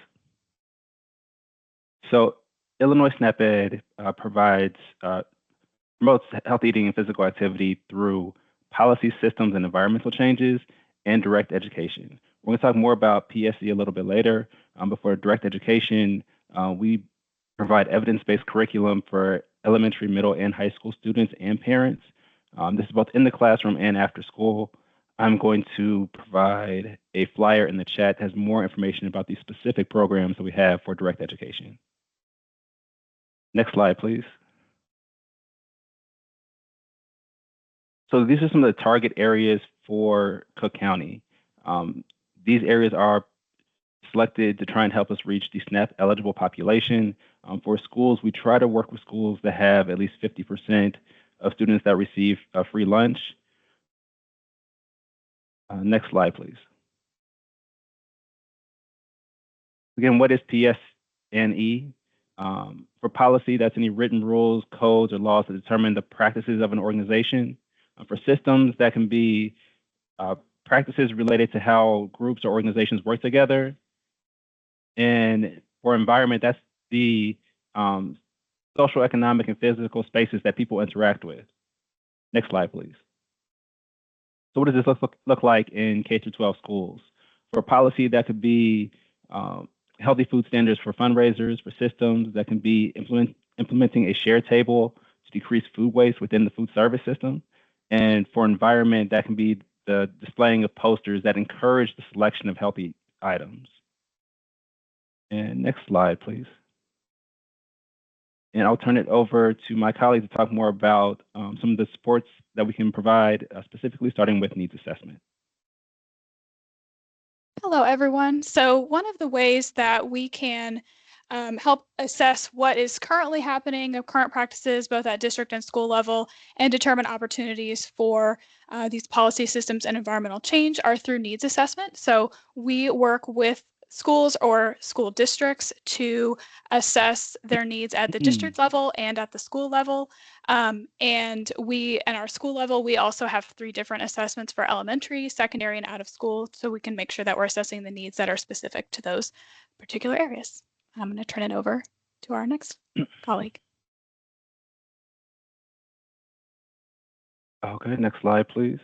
Speaker 5: So Illinois SNAP Ed promotes healthy eating and physical activity through policy, systems, and environmental changes and direct education. We're going to talk more about PSE a little bit later. Before direct education, we provide evidence-based curriculum for elementary, middle, and high school students and parents. This is both in the classroom and after school. I'm going to provide a flyer in the chat that has more information about these specific programs that we have for direct education. Next slide, please. So these are some of the target areas for Cook County. These areas are selected to try and help us reach the SNAP eligible population. For schools, we try to work with schools that have at least 50% of students that receive a free lunch. Next slide, please. Again, what is PSNE? For policy, that's any written rules, codes, or laws that determine the practices of an organization. For systems, that can be practices related to how groups or organizations work together. And for environment, that's the social, economic, and physical spaces that people interact with. Next slide, please. So what does this look like in K-12 schools? For policy, that could be healthy food standards for fundraisers. For systems, that can be implementing a share table to decrease food waste within the food service system. And for environment, that can be the displaying of posters that encourage the selection of healthy items. And next slide, please. And I'll turn it over to my colleague to talk more about some of the supports that we can provide, specifically starting with needs assessment.
Speaker 6: Hello, everyone. So one of the ways that we can help assess what is currently happening of current practices, both at district and school level, and determine opportunities for these policy systems and environmental change are through needs assessment. So we work with schools or school districts to assess their needs at the district level and at the school level. And our school level, we also have 3 different assessments for elementary, secondary, and out of school. So we can make sure that we're assessing the needs that are specific to those particular areas. I'm going to turn it over to our next colleague.
Speaker 5: Okay, next slide, please.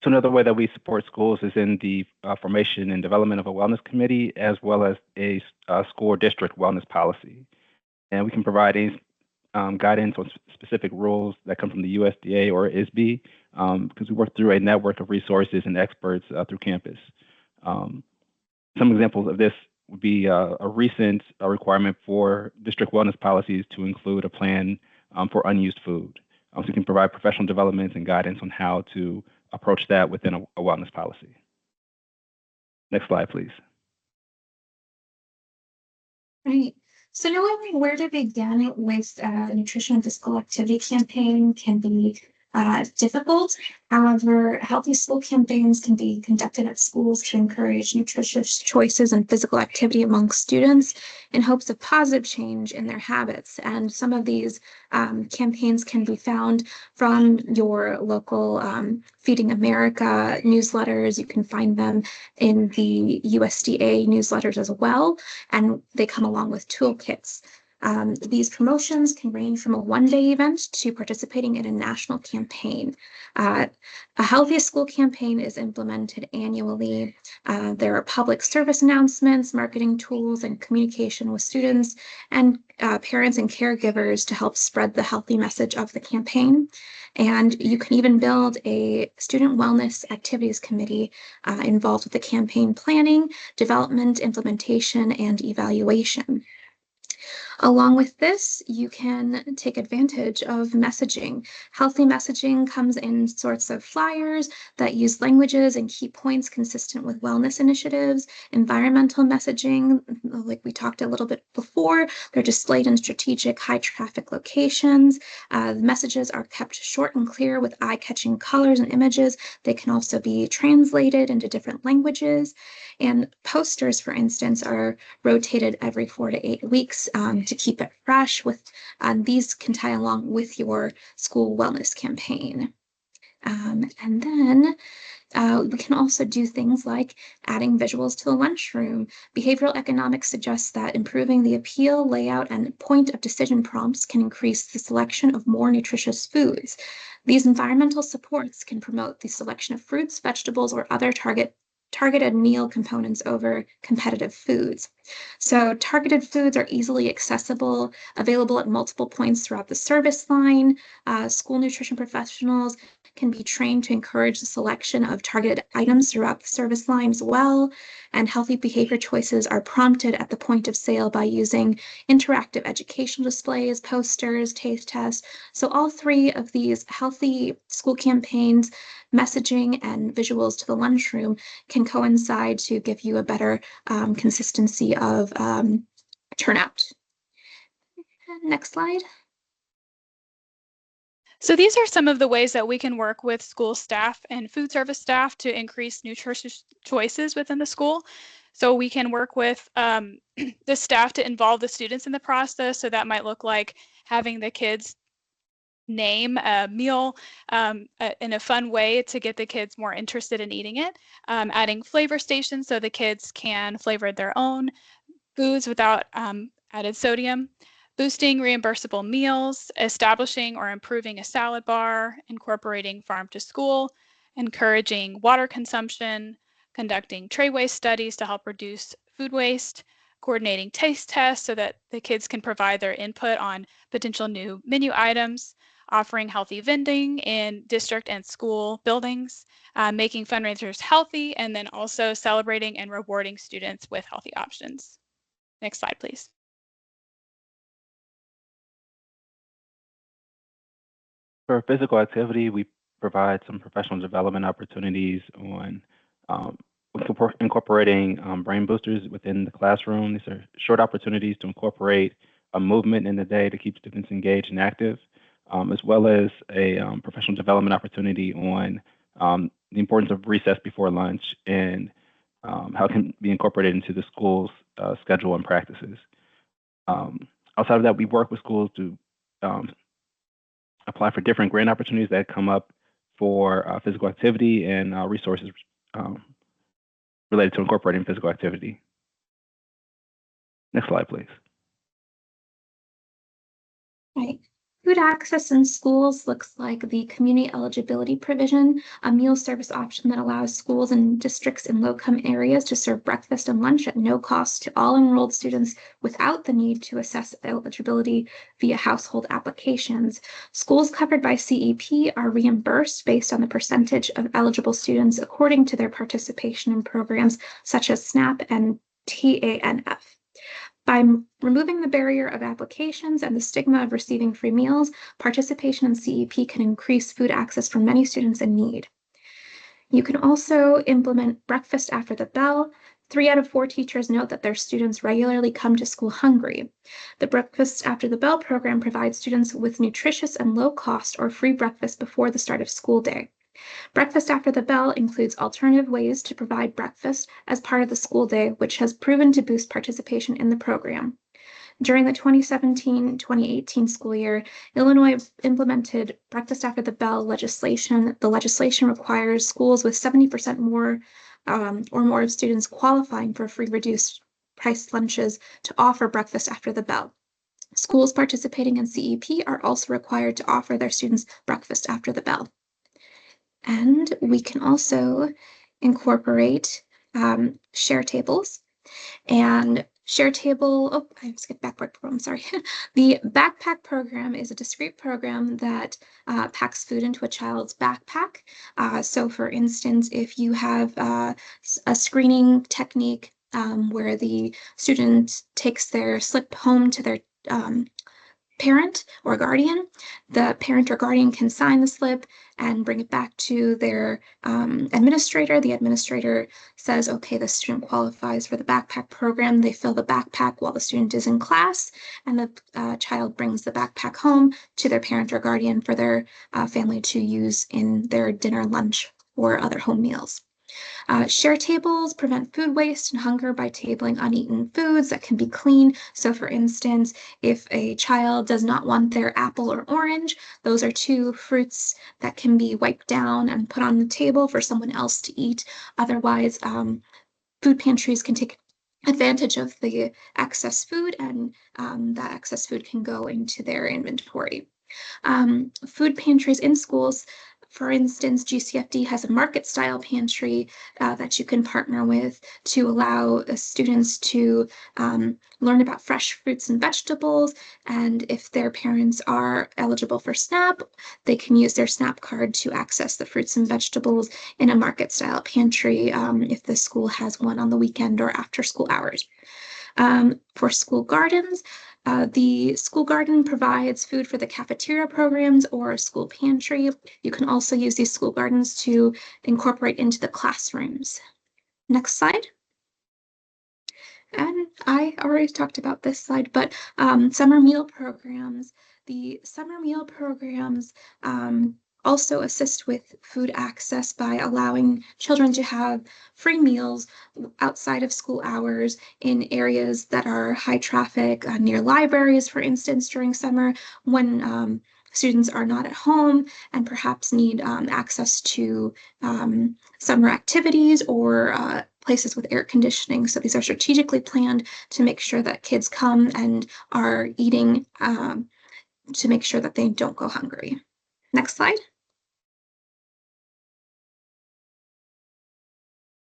Speaker 5: So another way that we support schools is in the formation and development of a wellness committee, as well as a school district wellness policy. And we can provide any guidance on specific rules that come from the USDA or ISB, because we work through a network of resources and experts through campus. Some examples of this would be a recent requirement for district wellness policies to include a plan for unused food. So we can provide professional development and guidance on how to approach that within a wellness policy. Next slide, please.
Speaker 7: Right. So knowing where to begin with nutrition and physical activity campaign can be difficult. However, healthy school campaigns can be conducted at schools to encourage nutritious choices and physical activity among students in hopes of positive change in their habits. And some of these campaigns can be found from your local Feeding America newsletters. You can find them in the USDA newsletters as well, and they come along with toolkits. These promotions can range from a one-day event to participating in a national campaign. A Healthy School campaign is implemented annually. There are public service announcements, marketing tools, and communication with students and parents and caregivers to help spread the healthy message of the campaign. And you can even build a student wellness activities committee involved with the campaign planning, development, implementation, and evaluation. Along with this, you can take advantage of messaging. Healthy messaging comes in sorts of flyers that use languages and key points consistent with wellness initiatives. Environmental messaging, like we talked a little bit before, they're displayed in strategic high traffic locations. The messages are kept short and clear with eye-catching colors and images. They can also be translated into different languages. And posters, for instance, are rotated every 4 to 8 weeks to keep it fresh. These can tie along with your school wellness campaign. And then we can also do things like adding visuals to the lunchroom. Behavioral economics suggests that improving the appeal, layout, and point of decision prompts can increase the selection of more nutritious foods. These environmental supports can promote the selection of fruits, vegetables, or other targeted meal components over competitive foods. So targeted foods are easily accessible, available at multiple points throughout the service line. School nutrition professionals can be trained to encourage the selection of targeted items throughout the service line as well. And healthy behavior choices are prompted at the point of sale by using interactive educational displays, posters, taste tests. So all 3 of these healthy school campaigns, messaging, and visuals to the lunchroom can coincide to give you a better consistency of turnout. Next slide.
Speaker 6: So these are some of the ways that we can work with school staff and food service staff to increase nutritious choices within the school. So we can work with the staff to involve the students in the process. So that might look like having the kids name a meal in a fun way to get the kids more interested in eating it, adding flavor stations so the kids can flavor their own foods without added sodium, boosting reimbursable meals, establishing or improving a salad bar, incorporating farm to school, encouraging water consumption, conducting tray waste studies to help reduce food waste, coordinating taste tests so that the kids can provide their input on potential new menu items, offering healthy vending in district and school buildings, making fundraisers healthy, and then also celebrating and rewarding students with healthy options. Next slide, please.
Speaker 5: For physical activity, we provide some professional development opportunities on incorporating brain boosters within the classroom. These are short opportunities to incorporate a movement in the day to keep students engaged and active, as well as a professional development opportunity on the importance of recess before lunch and how it can be incorporated into the school's schedule and practices. Outside of that, we work with schools to apply for different grant opportunities that come up for physical activity and resources related to incorporating physical activity. Next slide, please.
Speaker 7: Right. Food access in schools looks like the community eligibility provision, a meal service option that allows schools and districts in low-income areas to serve breakfast and lunch at no cost to all enrolled students without the need to assess eligibility via household applications. Schools covered by CEP are reimbursed based on the percentage of eligible students according to their participation in programs such as SNAP and TANF. By removing the barrier of applications and the stigma of receiving free meals, participation in CEP can increase food access for many students in need. You can also implement breakfast after the bell. 3 out of 4 teachers note that their students regularly come to school hungry. The Breakfast After the Bell program provides students with nutritious and low cost or free breakfast before the start of school day. Breakfast After the Bell includes alternative ways to provide breakfast as part of the school day, which has proven to boost participation in the program. During the 2017-2018 school year, Illinois implemented Breakfast After the Bell legislation. The legislation requires schools with 70% more or more of students qualifying for free reduced price lunches to offer breakfast after the bell. Schools participating in CEP are also required to offer their students breakfast after the bell. And we can also incorporate share tables. And share table, oh, I skipped backward, I'm sorry. The backpack program is a discrete program that packs food into a child's backpack. So for instance, if you have a screening technique where the student takes their slip home to their parent or guardian, the parent or guardian can sign the slip and bring it back to their administrator. The administrator says, okay, the student qualifies for the backpack program. They fill the backpack while the student is in class, and the child brings the backpack home to their parent or guardian for their family to use in their dinner, lunch, or other home meals. Share tables prevent food waste and hunger by tabling uneaten foods that can be clean. So for instance, if a child does not want their apple or orange, those are 2 fruits that can be wiped down and put on the table for someone else to eat. Otherwise, food pantries can take advantage of the excess food, and that excess food can go into their inventory. Food pantries in schools, for instance, GCFD has a market style pantry that you can partner with to allow students to learn about fresh fruits and vegetables. And if their parents are eligible for SNAP, they can use their SNAP card to access the fruits and vegetables in a market style pantry if the school has one on the weekend or after school hours. For school gardens, the school garden provides food for the cafeteria programs or a school pantry. You can also use these school gardens to incorporate into the classrooms. Next slide. And I already talked about this slide, but summer meal programs. The summer meal programs also assist with food access by allowing children to have free meals outside of school hours in areas that are high traffic, near libraries, for instance, during summer when students are not at home and perhaps need access to summer activities or places with air conditioning. So these are strategically planned to make sure that kids come and are eating to make sure that they don't go hungry. Next slide.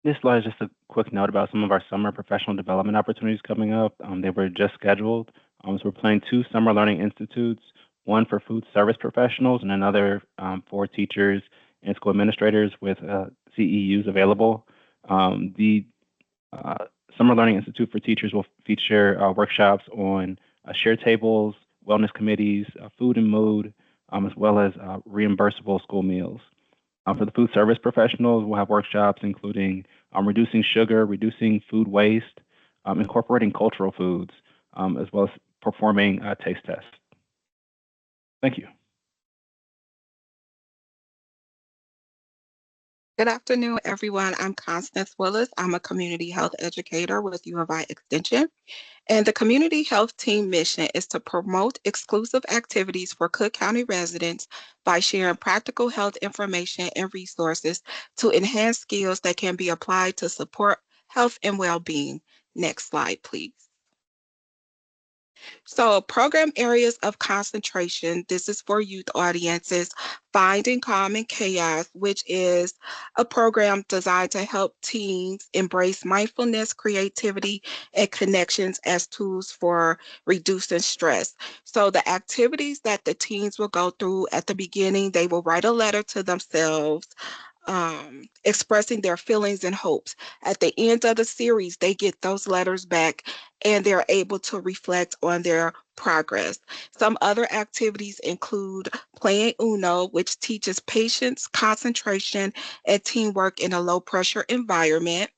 Speaker 5: This slide is just a quick note about some of our summer professional development opportunities coming up. They were just scheduled. So we're planning 2 summer learning institutes, one for food service professionals and another for teachers and school administrators with CEUs available. The Summer Learning Institute for Teachers will feature workshops on share tables, wellness committees, food and mood, as well as reimbursable school meals. For the food service professionals, we'll have workshops including reducing sugar, reducing food waste, incorporating cultural foods, as well as performing taste tests. Thank you.
Speaker 8: Good afternoon, everyone. I'm Constance Willis. I'm a community health educator with U of I Extension. And the community health team mission is to promote exclusive activities for Cook County residents by sharing practical health information and resources to enhance skills that can be applied to support health and well-being. Next slide, please. So program areas of concentration, this is for youth audiences, Finding Calm in Chaos, which is a program designed to help teens embrace mindfulness, creativity, and connections as tools for reducing stress. So the activities that the teens will go through at the beginning, they will write a letter to themselves, expressing their feelings and hopes. At the end of the series, they get those letters back and they're able to reflect on their progress. Some other activities include playing Uno, which teaches patience, concentration, and teamwork in a low pressure environment.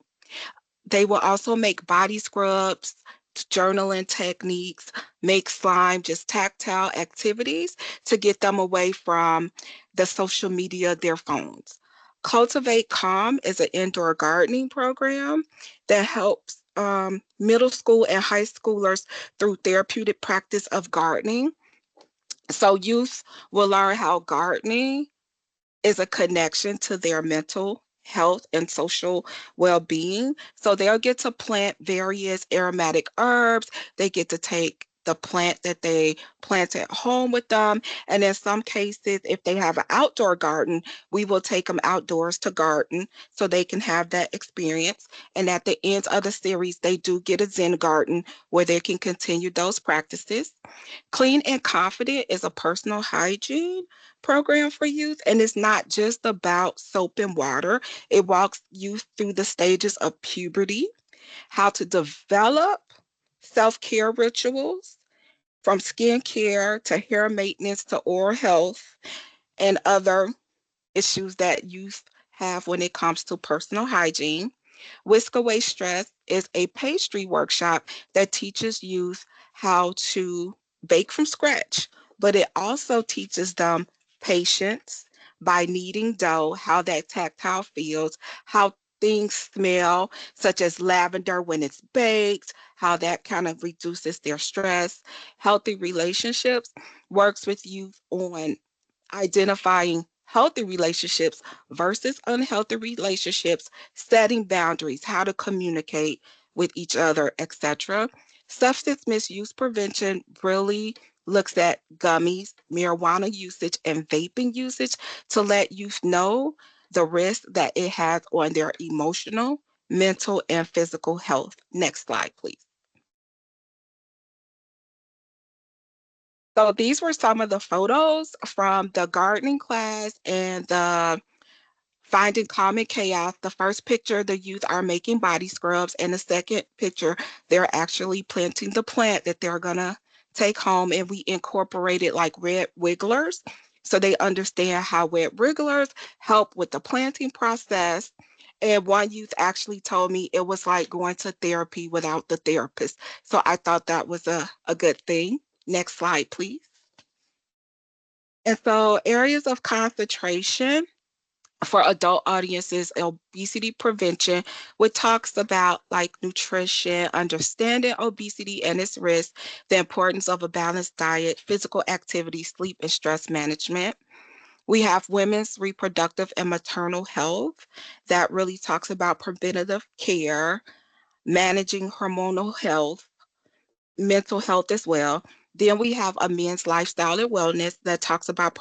Speaker 8: They will also make body scrubs, journaling techniques, make slime, just tactile activities to get them away from the social media, their phones. Cultivate Calm is an indoor gardening program that helps middle school and high schoolers through therapeutic practice of gardening. So youth will learn how gardening is a connection to their mental health and social well-being. So they'll get to plant various aromatic herbs. They get to take the plant that they plant at home with them. And in some cases, if they have an outdoor garden, we will take them outdoors to garden so they can have that experience. And at the end of the series, they do get a Zen garden where they can continue those practices. Clean and Confident is a personal hygiene program for youth, and it's not just about soap and water. It walks youth through the stages of puberty, how to develop self-care rituals from skincare to hair maintenance to oral health and other issues that youth have when it comes to personal hygiene. Whisk Away Stress is a pastry workshop that teaches youth how to bake from scratch, but it also teaches them patience by kneading dough, how that tactile feels, how things smell, such as lavender when it's baked, how that kind of reduces their stress. Healthy Relationships works with youth on identifying healthy relationships versus unhealthy relationships, setting boundaries, how to communicate with each other, etc. Substance misuse prevention really looks at gummies, marijuana usage, and vaping usage to let youth know the risk that it has on their emotional, mental, and physical health. Next slide, please. So these were some of the photos from the gardening class and the Finding Calm in Chaos. The first picture, the youth are making body scrubs, and the second picture, they're actually planting the plant that they're gonna take home, and we incorporated like red wigglers so they understand how red wigglers help with the planting process. And one youth actually told me it was like going to therapy without the therapist. So I thought that was a good thing. Next slide, please. And so areas of concentration for adult audiences, obesity prevention, which talks about like nutrition, understanding obesity and its risk, the importance of a balanced diet, physical activity, sleep, and stress management. We have women's reproductive and maternal health that really talks about preventative care, managing hormonal health, mental health as well. Then we have a men's lifestyle and wellness that talks about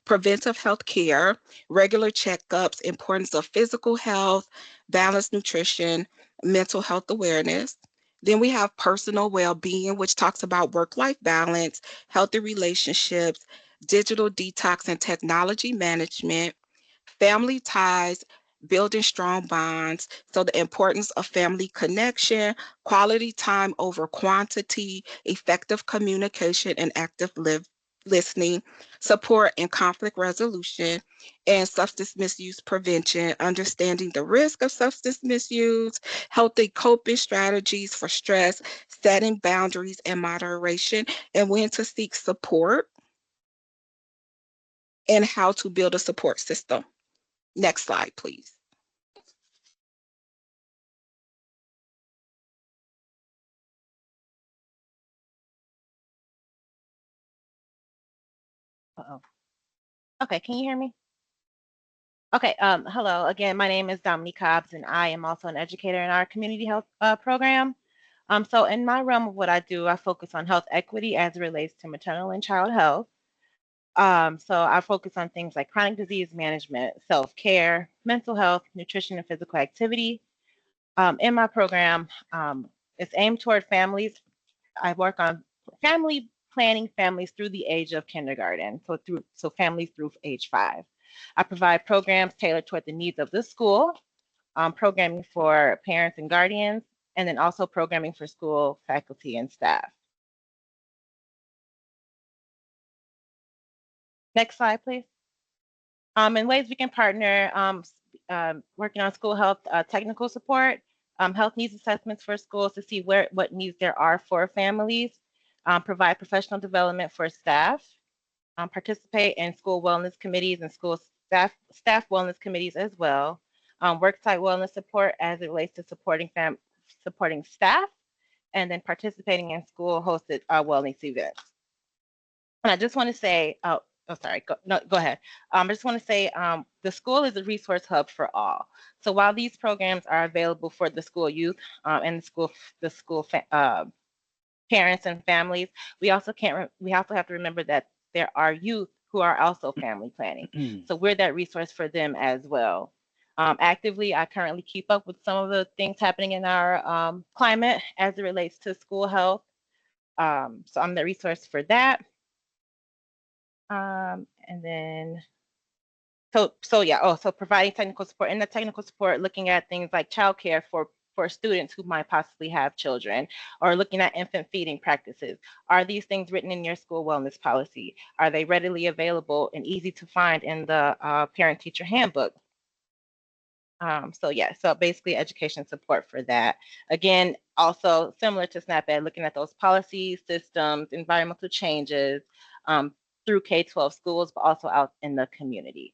Speaker 8: preventive health care, regular checkups, importance of physical health, balanced nutrition, mental health awareness. Then we have personal well-being, which talks about work-life balance, healthy relationships, digital detox and technology management, family ties, building strong bonds. So the importance of family connection, quality time over quantity, effective communication, and active listening, support and conflict resolution, and substance misuse prevention, understanding the risk of substance misuse, healthy coping strategies for stress, setting boundaries and moderation, and when to seek support, and how to build a support system. Next slide, please.
Speaker 9: Uh-oh. Okay, can you hear me? Okay, hello. Again, my name is Dominique Cobbs, and I am also an educator in our community health program. So in my realm of what I do, I focus on health equity as it relates to maternal and child health. So I focus on things like chronic disease management, self-care, mental health, nutrition, and physical activity. In my program, it's aimed toward families. I work on family planning families through the age of kindergarten, so families through age 5. I provide programs tailored toward the needs of the school, programming for parents and guardians, and then also programming for school faculty and staff. Next slide, please. In ways we can partner, working on school health technical support, health needs assessments for schools to see what needs there are for families, provide professional development for staff, participate in school wellness committees and school staff wellness committees as well, worksite wellness support as it relates to supporting staff, and then participating in school hosted wellness events. And I just want to say, sorry, go ahead. I just want to say the school is a resource hub for all. So while these programs are available for the school youth and the school parents and families, we also have to remember that there are youth who are also family planning. So we're that resource for them as well. Actively, I currently keep up with some of the things happening in our climate as it relates to school health. So I'm the resource for that. And then, so yeah, so providing technical support. In the technical support, looking at things like childcare for students who might possibly have children, or looking at infant feeding practices. Are these things written in your school wellness policy? Are they readily available and easy to find in the parent-teacher handbook? So yeah, so basically education support for that. Again, also similar to SNAP-Ed, looking at those policies, systems, environmental changes through K-12 schools, but also out in the community.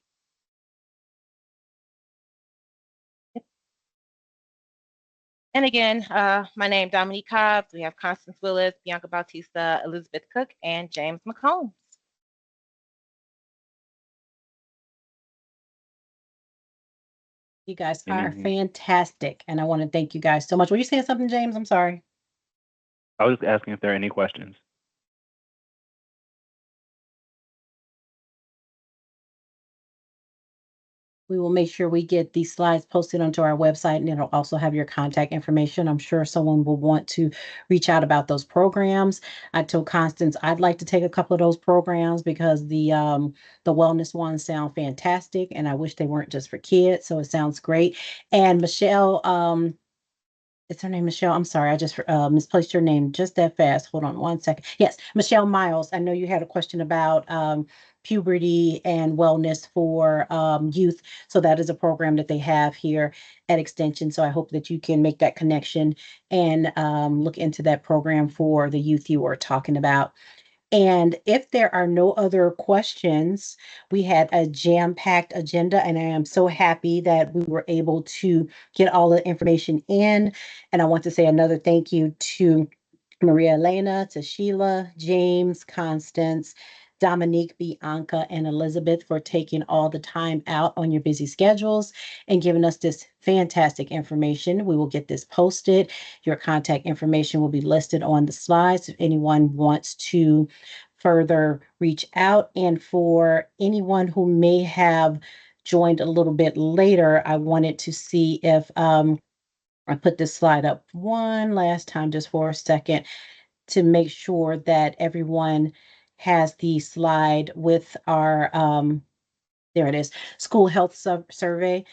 Speaker 9: And again, my name Dominique Cobbs. We have Constance Willis, Bianca Bautista, Elizabeth Cook, and James McCombs.
Speaker 1: You guys are fantastic, and I want to thank you guys so much. Were you saying something, James? I'm sorry.
Speaker 5: I was just asking if there are any questions.
Speaker 1: We will make sure we get these slides posted onto our website, and it'll also have your contact information. I'm sure someone will want to reach out about those programs. I told Constance I'd like to take a couple of those programs because the wellness ones sound fantastic, and I wish they weren't just for kids. So it sounds great. And Michelle, it's her name, Michelle. I'm sorry, I just misplaced your name just that fast. Hold on one second. Yes, Michelle Miles. I know you had a question about puberty and wellness for youth. So that is a program that they have here at Extension. So I hope that you can make that connection and look into that program for the youth you were talking about. And if there are no other questions, we had a jam-packed agenda, and I am so happy that we were able to get all the information in. And I want to say another thank you to Maria Elena, to Sheila, James, Constance, Dominique, Bianca, and Elizabeth for taking all the time out on your busy schedules and giving us this fantastic information. We will get this posted. Your contact information will be listed on the slides if anyone wants to further reach out. And for anyone who may have joined a little bit later, I wanted to see if I put this slide up one last time just for a second to make sure that everyone has the slide with our there it is, school health survey.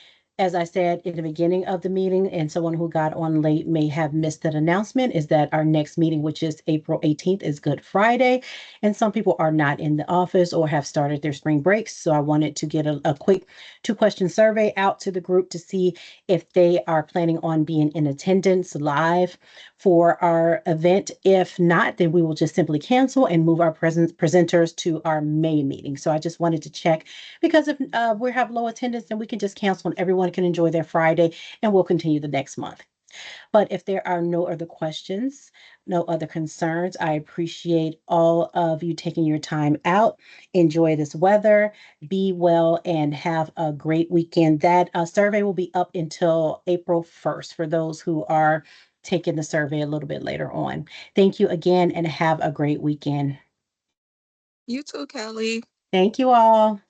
Speaker 1: as I said in the beginning of the meeting, and someone who got on late may have missed that announcement, is that our next meeting, which is April 18th, is Good Friday. And some people are not in the office or have started their spring breaks. So I wanted to get a quick 2-question survey out to the group to see if they are planning on being in attendance live for our event. If not, then we will just simply cancel and move our presenters to our May meeting. So I just wanted to check, because if we have low attendance, then we can just cancel and everyone can enjoy their Friday, and we'll continue the next month. But if there are no other questions, no other concerns, I appreciate all of you taking your time out. Enjoy this weather, be well, and have a great weekend. That survey will be up until April 1st for those who are taking the survey a little bit later on. Thank you again and have a great weekend.
Speaker 8: You too, Kelly.
Speaker 1: Thank you all.